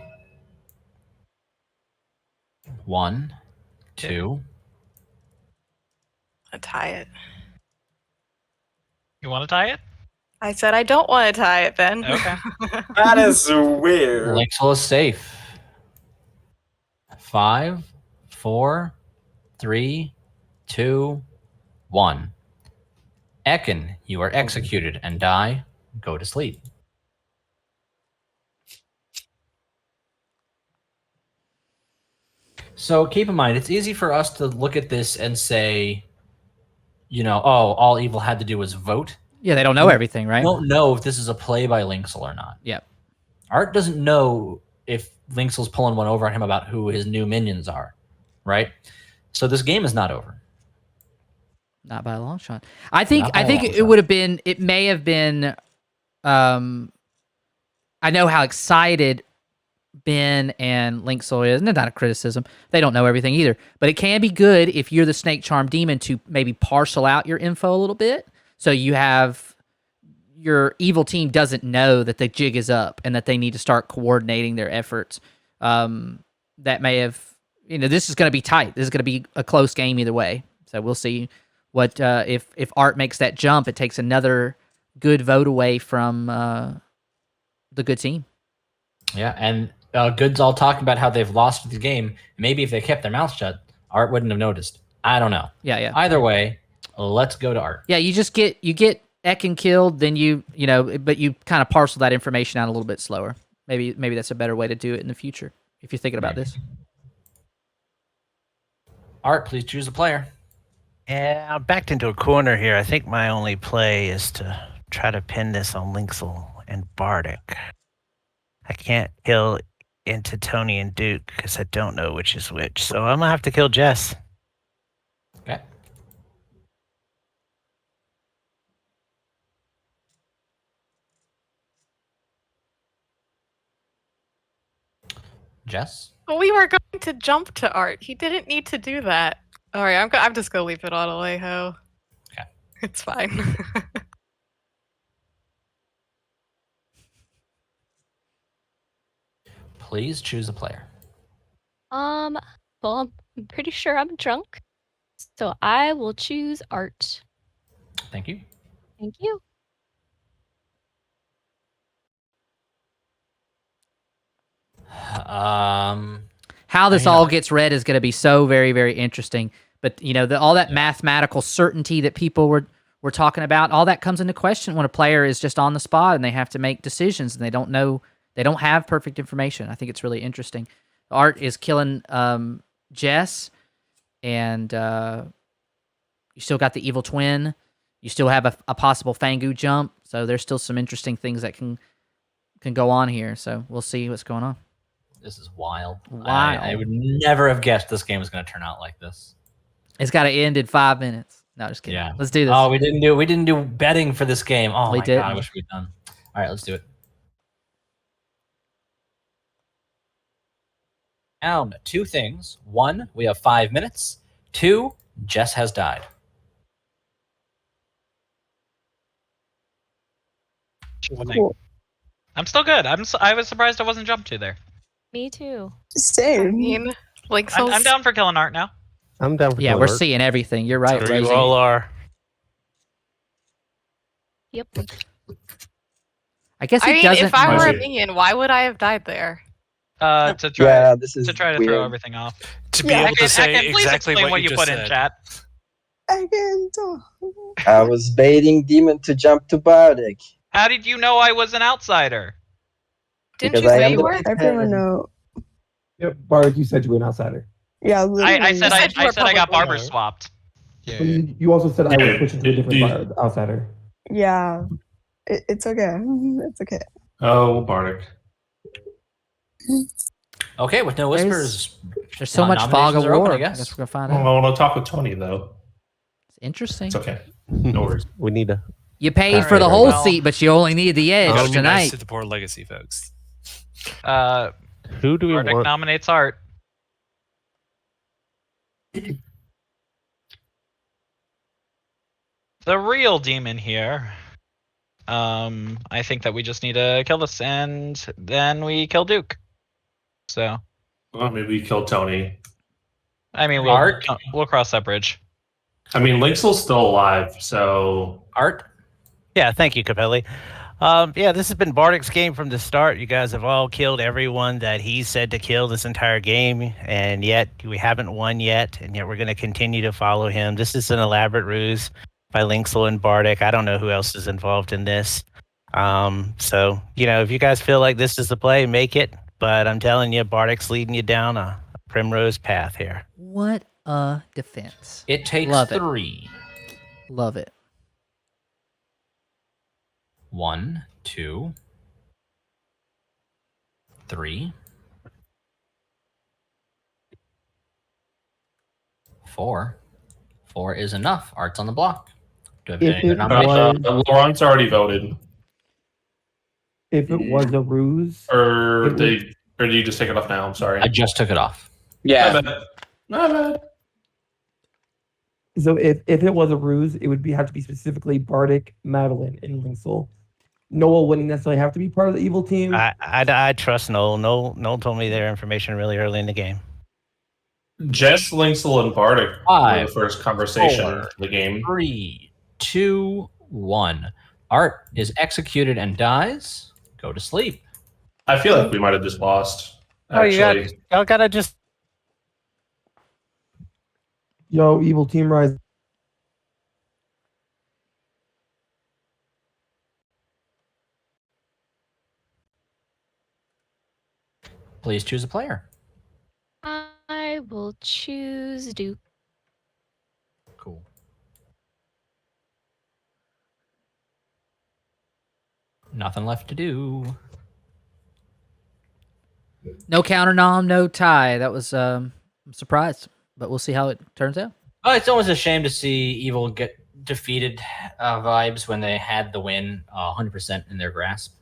1, 2. I tie it. You want to tie it? I said I don't want to tie it, Ben. Okay. That is weird. Linksel is safe. 5, 4, 3, 2, 1. Ekin, you are executed and die. Go to sleep. So keep in mind, it's easy for us to look at this and say, you know, oh, all evil had to do was vote. Yeah, they don't know everything, right? I don't know if this is a play by Linksel or not. Yep. Art doesn't know if Linksel's pulling one over on him about who his new minions are, right? So this game is not over. Not by a long shot. I think Not by a long it shot. would have been. It may have been. I know how excited Ben and Linksel is, and it's not a criticism. They don't know everything either, but it can be good if you're the Snake Charm Demon to maybe parcel out your info a little bit, so you have your evil team doesn't know that the jig is up and that they need to start coordinating their efforts. That may have, this is going to be tight. This is going to be a close game either way. So we'll see what if Art makes that jump. It takes another good vote away from the good team. Yeah, and Good's all talking about how they've lost the game. Maybe if they kept their mouth shut, Art wouldn't have noticed. I don't know. Yeah. Either way, let's go to Art. Yeah, you get Ekin killed, then but you kind of parcel that information out a little bit slower. Maybe that's a better way to do it in the future if you're thinking about this. Art, please choose a player. Yeah, I'm backed into a corner here. I think my only play is to try to pin this on Linksel and Bardic. I can't kill into Tony and Duke because I don't know which is which. So I'm going to have to kill Jess. Okay. Jess? We were going to jump to Art. He didn't need to do that. All right, I'm just going to leave it on Alejo. Okay. It's fine. Please choose a player. Well, I'm pretty sure I'm drunk, so I will choose Art. Thank you. Thank you. How this all gets read is going to be so very, very interesting. But all that mathematical certainty that people were talking about, all that comes into question when a player is just on the spot and they have to make decisions and they don't have perfect information. I think it's really interesting. Art is killing Jess, and you still got the evil twin. You still have a possible Fangu jump. So there's still some interesting things that can go on here. So we'll see what's going on. This is wild. Wild. I would never have guessed this game was going to turn out like this. It's got to end in 5 minutes. No, just kidding. Yeah. Let's do this. Oh, we didn't do betting for this game. Oh We my didn't. god, I wish we'd done. All right, let's do it. Down 2 things. 1, we have 5 minutes. 2, Jess has died. Cool. I'm still good. I was surprised I wasn't jumped to there. Me too. Same. I mean, I'm down for killing Art now. I'm down for Yeah, killing we're Art. seeing everything. You're right, So you Rosie. all are. Yep. I guess I it mean, doesn't. if I were a matter. minion, why would I have died there? To try Yeah, this is to try to weird. throw everything off. To be Yeah. able to say Please exactly explain what you you put just in said. chat. Again. I was baiting Demon to jump to Bardic. How did you know I was an outsider? Didn't Because you I say am you the were? big Everyone head. know. Yep, Bart, you said you were an outsider. Yeah, I literally. said said you were I got public barber window. swapped. Yeah. But you also said I Yeah, would switch into a different do- outsider. Yeah. It's okay. It's okay. Oh, Bardic. Okay, with no whispers. There's so much fog of nominations are open, war. I I guess. guess we're gonna find I out. want to talk with Tony though. It's interesting. It's okay. No worries. We need to. You paid All for the right, whole well- seat, but you only need the edge Gotta be tonight. nice to the poor legacy folks. Who do we Bardic want? nominates Art. The real demon here. I think that we just need to kill this, and then we kill Duke. So, Well, maybe we kill Tony. I mean, Art? we'll cross that bridge. I mean, Linksel's still alive, so Art? Yeah, thank you, Capelli. Yeah, this has been Bardic's game from the start. You guys have all killed everyone that he said to kill this entire game, and yet we haven't won yet, and yet we're going to continue to follow him. This is an elaborate ruse by Linksel and Bardic. I don't know who else is involved in this. So, if you guys feel like this is the play, make it. But I'm telling you, Bardic's leading you down a primrose path here. What a defense. It takes Love it. 3. Love it. 1, 2, 3, 4. 4 is enough. Art's on the block. Do I have If any other it nominations? Laurent's already voted. If it was a ruse, Or do you just take it off now? I'm sorry. I just took it off. Yeah. My bad. My bad. so if it was a ruse, it would have to be specifically Bardic, Madeline, and Linksel Noel wouldn't necessarily have to be part of the evil team. I trust Noel. Noel told me their information really early in the game. Jess, Linksel, and Bardic were the first conversation 4, of the game. 3, 2, 1. Art is executed and dies. Go to sleep. I feel like we might have just lost. Oh, Actually, y'all gotta just. Yo, evil team rise. Please choose a player. I will choose Duke. Cool. Nothing left to do. No counter nom, no tie. That was I'm surprised, but we'll see how it turns out. Oh, it's always a shame to see Evil get defeated vibes when they had the win 100% in their grasp.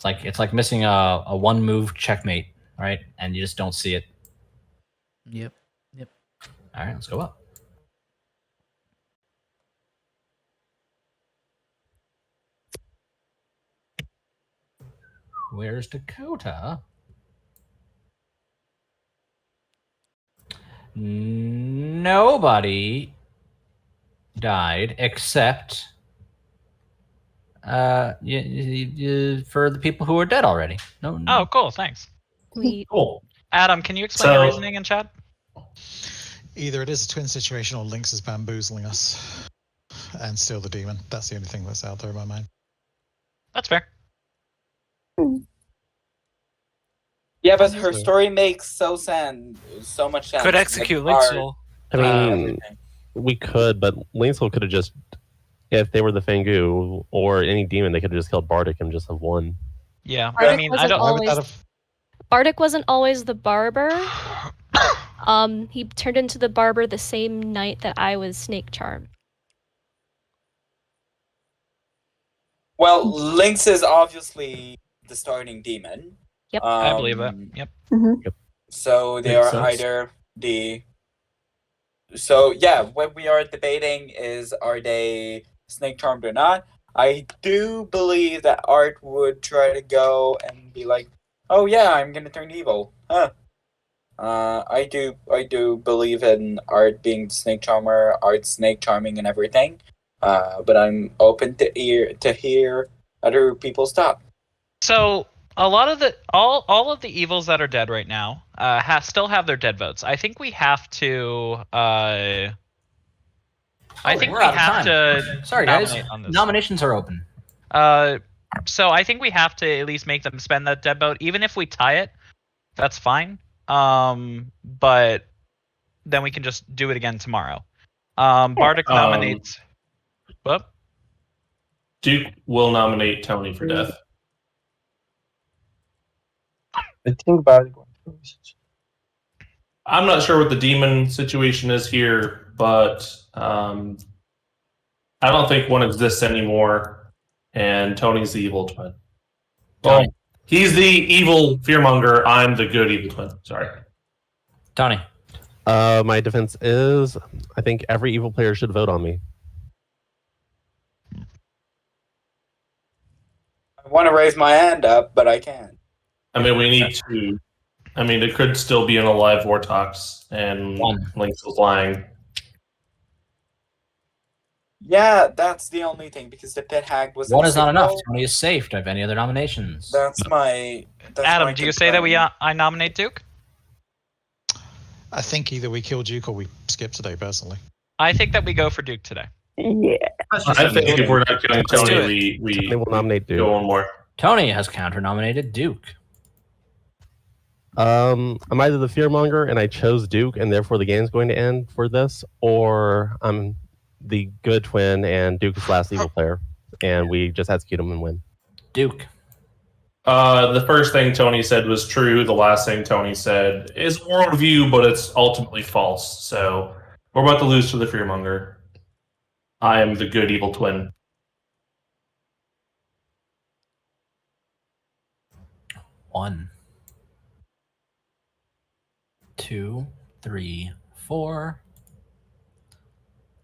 It's like missing a one move checkmate, right? And you just don't see it. Yep. All right, let's go up. Where's Dakota? Nobody died except for the people who are dead already. No. Oh, cool. Thanks. Cool. Adam, can you explain the reasoning in chat? Either it is a twin situation or Lynx is bamboozling us and steal the demon. That's the only thing that's out there in my mind. That's fair. Yeah, but her story makes so much sense. Could execute Like, Linksel. I mean, we could, but Linksel could have just, if they were the Fangu or any demon, they could have just killed Bardic and just have won. Yeah, Bardic I mean, I wasn't don't. always- Bardic wasn't always the barber. He turned into the barber the same night that I was Snake Charm. Well, Lynx is obviously the starting demon. Yep. I believe that. Yep. So they Makes are sense. either the. So yeah, what we are debating is, are they snake charmed or not? I do believe that Art would try to go and be like, "Oh yeah, I'm gonna turn evil." Huh. I do believe in Art being the snake charmer, Art snake charming and everything. But I'm open to hear other people's thoughts. So a lot of the all of the evils that are dead right now still have their dead votes. I think we have to. I think we're we out of have time. to. Sorry, guys. nominate on this. Nominations are open. So I think we have to at least make them spend that dead vote, even if we tie it. That's fine. But then we can just do it again tomorrow. Bardic nominates. What? Duke will nominate Tony for death. I think Bardic went first. I'm not sure what the demon situation is here, but I don't think one exists anymore, and Tony's the evil twin. Well, he's the evil fearmonger. I'm the good evil twin. Sorry. Tony. My defense is, I think every evil player should vote on me. I want to raise my hand up, but I can't. I mean, we need to. I mean, it could still be in a live Vortox, and Lynx is lying. Yeah, that's the only thing, because the pit hag was. One is not enough. Tony is safe. Do I have any other nominations? That's my. Adam, do you say that I nominate Duke? I think either we kill Duke or we skip today, personally. I think that we go for Duke today. Yeah. I think if we're not killing Let's do Tony, we will nominate Duke. go one more. Tony has counter-nominated Duke. I'm either the fearmonger and I chose Duke, and therefore the game's going to end for this, or I'm the good twin and Duke is the last evil player, and we just execute him and win. Duke. The first thing Tony said was true. The last thing Tony said is worldview, but it's ultimately false. So we're about to lose to the fearmonger. I am the good evil twin. One, 2, 3, 4.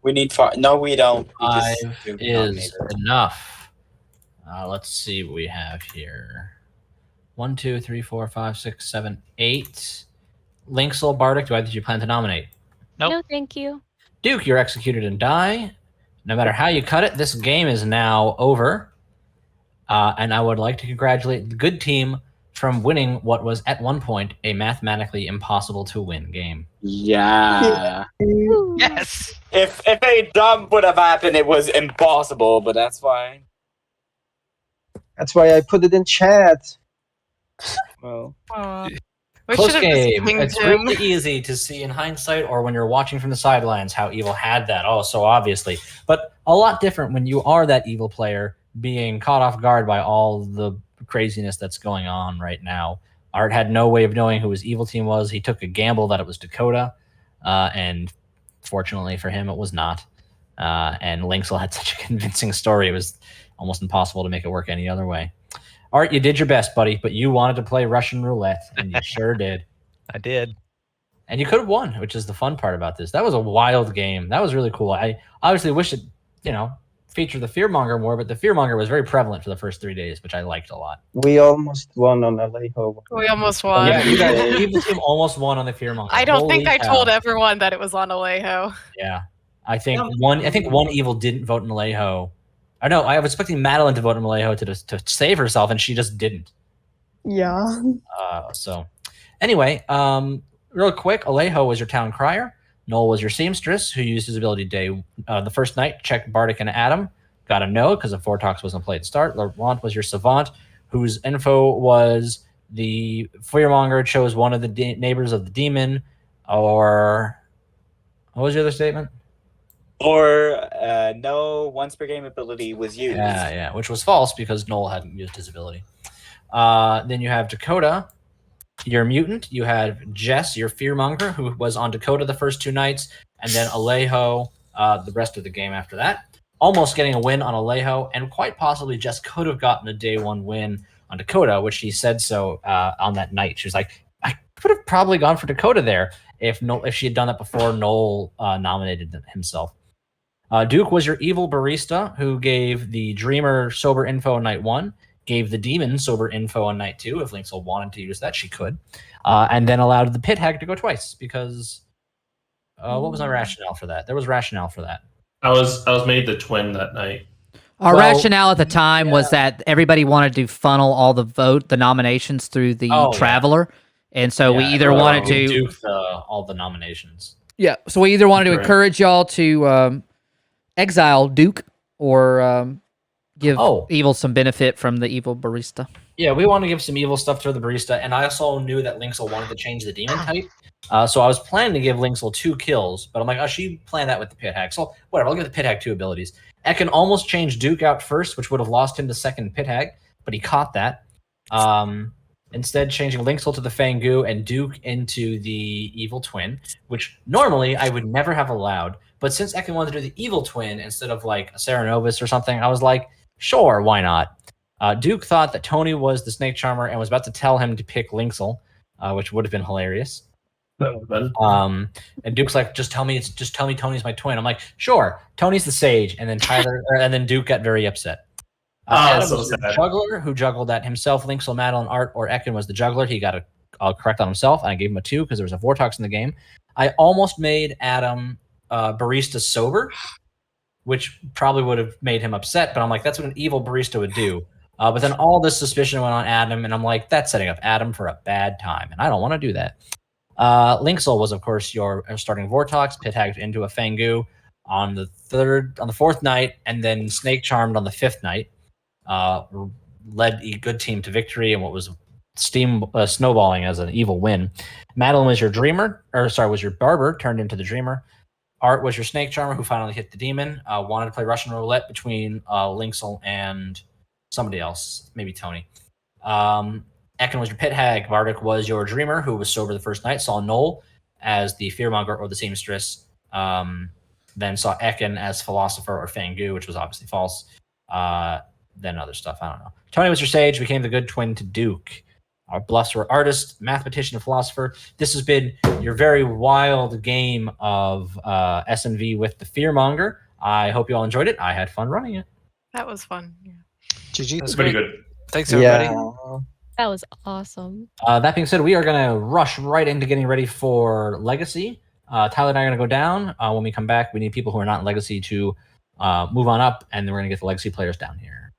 We need 5. No, we don't. We 5 just is enough. Let's see what we have here. 1, 2, 3, 4, 5, 6, 7, 8. Linksel, Bardic, did you plan to nominate? Nope. No, thank you. Duke, you're executed and die. No matter how you cut it, this game is now over. And I would like to congratulate the good team from winning what was at one point a mathematically impossible to win game. Yeah. Yes. If a dump would have happened, it was impossible, but that's fine. That's why I put it in chat. Well, we Close should have just game. pinged It's him. really easy to see in hindsight or when you're watching from the sidelines how evil had that. Oh, so obviously. But a lot different when you are that evil player being caught off guard by all the craziness that's going on right now. Art had no way of knowing who his evil team was. He took a gamble that it was Dakota, and fortunately for him, it was not. And Linksel had such a convincing story, it was almost impossible to make it work any other way. Art, you did your best, buddy, but you wanted to play Russian roulette, and you sure did. I did. And you could have won, which is the fun part about this. That was a wild game. That was really cool. I obviously wish it, featured the Fearmonger more, but the Fearmonger was very prevalent for the first 3 days, which I liked a lot. We almost won on Alejo. We almost won. Yeah, you guys, Evil Team almost won on the Fearmonger. I don't think I Holy cow. told everyone that it was on Alejo. Yeah, I think one evil didn't vote in Alejo. I know. I was expecting Madeline to vote in Alejo to save herself, and she just didn't. Yeah. So, anyway, real quick, Alejo was your town crier. Noel was your seamstress, who used his ability day the first night. Checked Bardic and Adam. Got a no because the Vortox wasn't played at start. Laurent was your savant, whose info was the Fearmonger chose one of the neighbors of the demon, or what was the other statement? Or no once per game ability was used. Yeah, which was false because Noel hadn't used his ability. Then you have Dakota, your mutant. You have Jess, your Fearmonger, who was on Dakota the first 2 nights, and then Alejo the rest of the game after that. Almost getting a win on Alejo, and quite possibly Jess could have gotten a day 1 win on Dakota, which she said so on that night. She was like, I would have probably gone for Dakota there if she had done that before Noel nominated himself. Duke was your evil barista who gave the Dreamer sober info on night 1, gave the Demon sober info on night 2. If Linksel wanted to use that, she could. And then allowed the Pit Hag to go twice because what was my rationale for that? There was rationale for that. I was made the twin that night. Our rationale at the time was that everybody wanted to funnel all the nominations through the Traveler. And so we either wanted to Duke all the nominations. Yeah, so we either wanted to encourage y'all to exile Duke or give evil some benefit from the evil barista. Yeah, we want to give some evil stuff to the barista, and I also knew that Linksel wanted to change the demon type. So I was planning to give Linksel 2 kills, but I'm like, she planned that with the Pit Hag. So whatever, I'll give the Pit Hag 2 abilities. Ekin almost changed Duke out first, which would have lost him the second Pit Hag, but he caught that. Instead, changing Linksel to the Fangu and Duke into the evil twin, which normally I would never have allowed. But since Ekin wanted to do the evil twin instead of like a Serenovus or something, I was like, sure, why not? Duke thought that Tony was the Snake Charmer and was about to tell him to pick Linksel, which would have been hilarious. And Duke's like, just tell me Tony's my twin. I'm like, sure, Tony's the sage, and then and then Duke got very upset. Adam was the juggler who juggled that himself. Linksel, Madeline, Art, or Ekin was the juggler. He got a correct on himself, and I gave him a 2 because there was a Vortox in the game. I almost made Adam barista sober, which probably would have made him upset, but I'm like, that's what an evil barista would do. But then all this suspicion went on Adam, and I'm like, that's setting up Adam for a bad time, and I don't want to do that. Linksel was, of course, your starting Vortox, Pit Hagged into a Fangu on the 4th night, and then Snake Charmed on the 5th night. Led a good team to victory and what was snowballing as an evil win. Madeline was your was your barber turned into the Dreamer. Art was your Snake Charmer who finally hit the demon. Wanted to play Russian roulette between Linksel and somebody else, maybe Tony. Ekin was your Pit Hag. Bardic was your Dreamer who was sober the first night. Saw Noel as the Fearmonger or the Seamstress. Then saw Ekin as Philosopher or Fangu, which was obviously false. Then other stuff, I don't know. Tony was your Sage, became the good twin to Duke. Our bluffs were Artist, Mathematician, and Philosopher. This has been your very wild game of SNV with the Fearmonger. I hope you all enjoyed it. I had fun running it. That was fun. Yeah. GG. That's pretty good. Thanks, everybody. That was awesome. That being said, we are going to rush right into getting ready for Legacy. Tyler and I are going to go down. When we come back, we need people who are not in Legacy to move on up, and then we're going to get the Legacy players down here.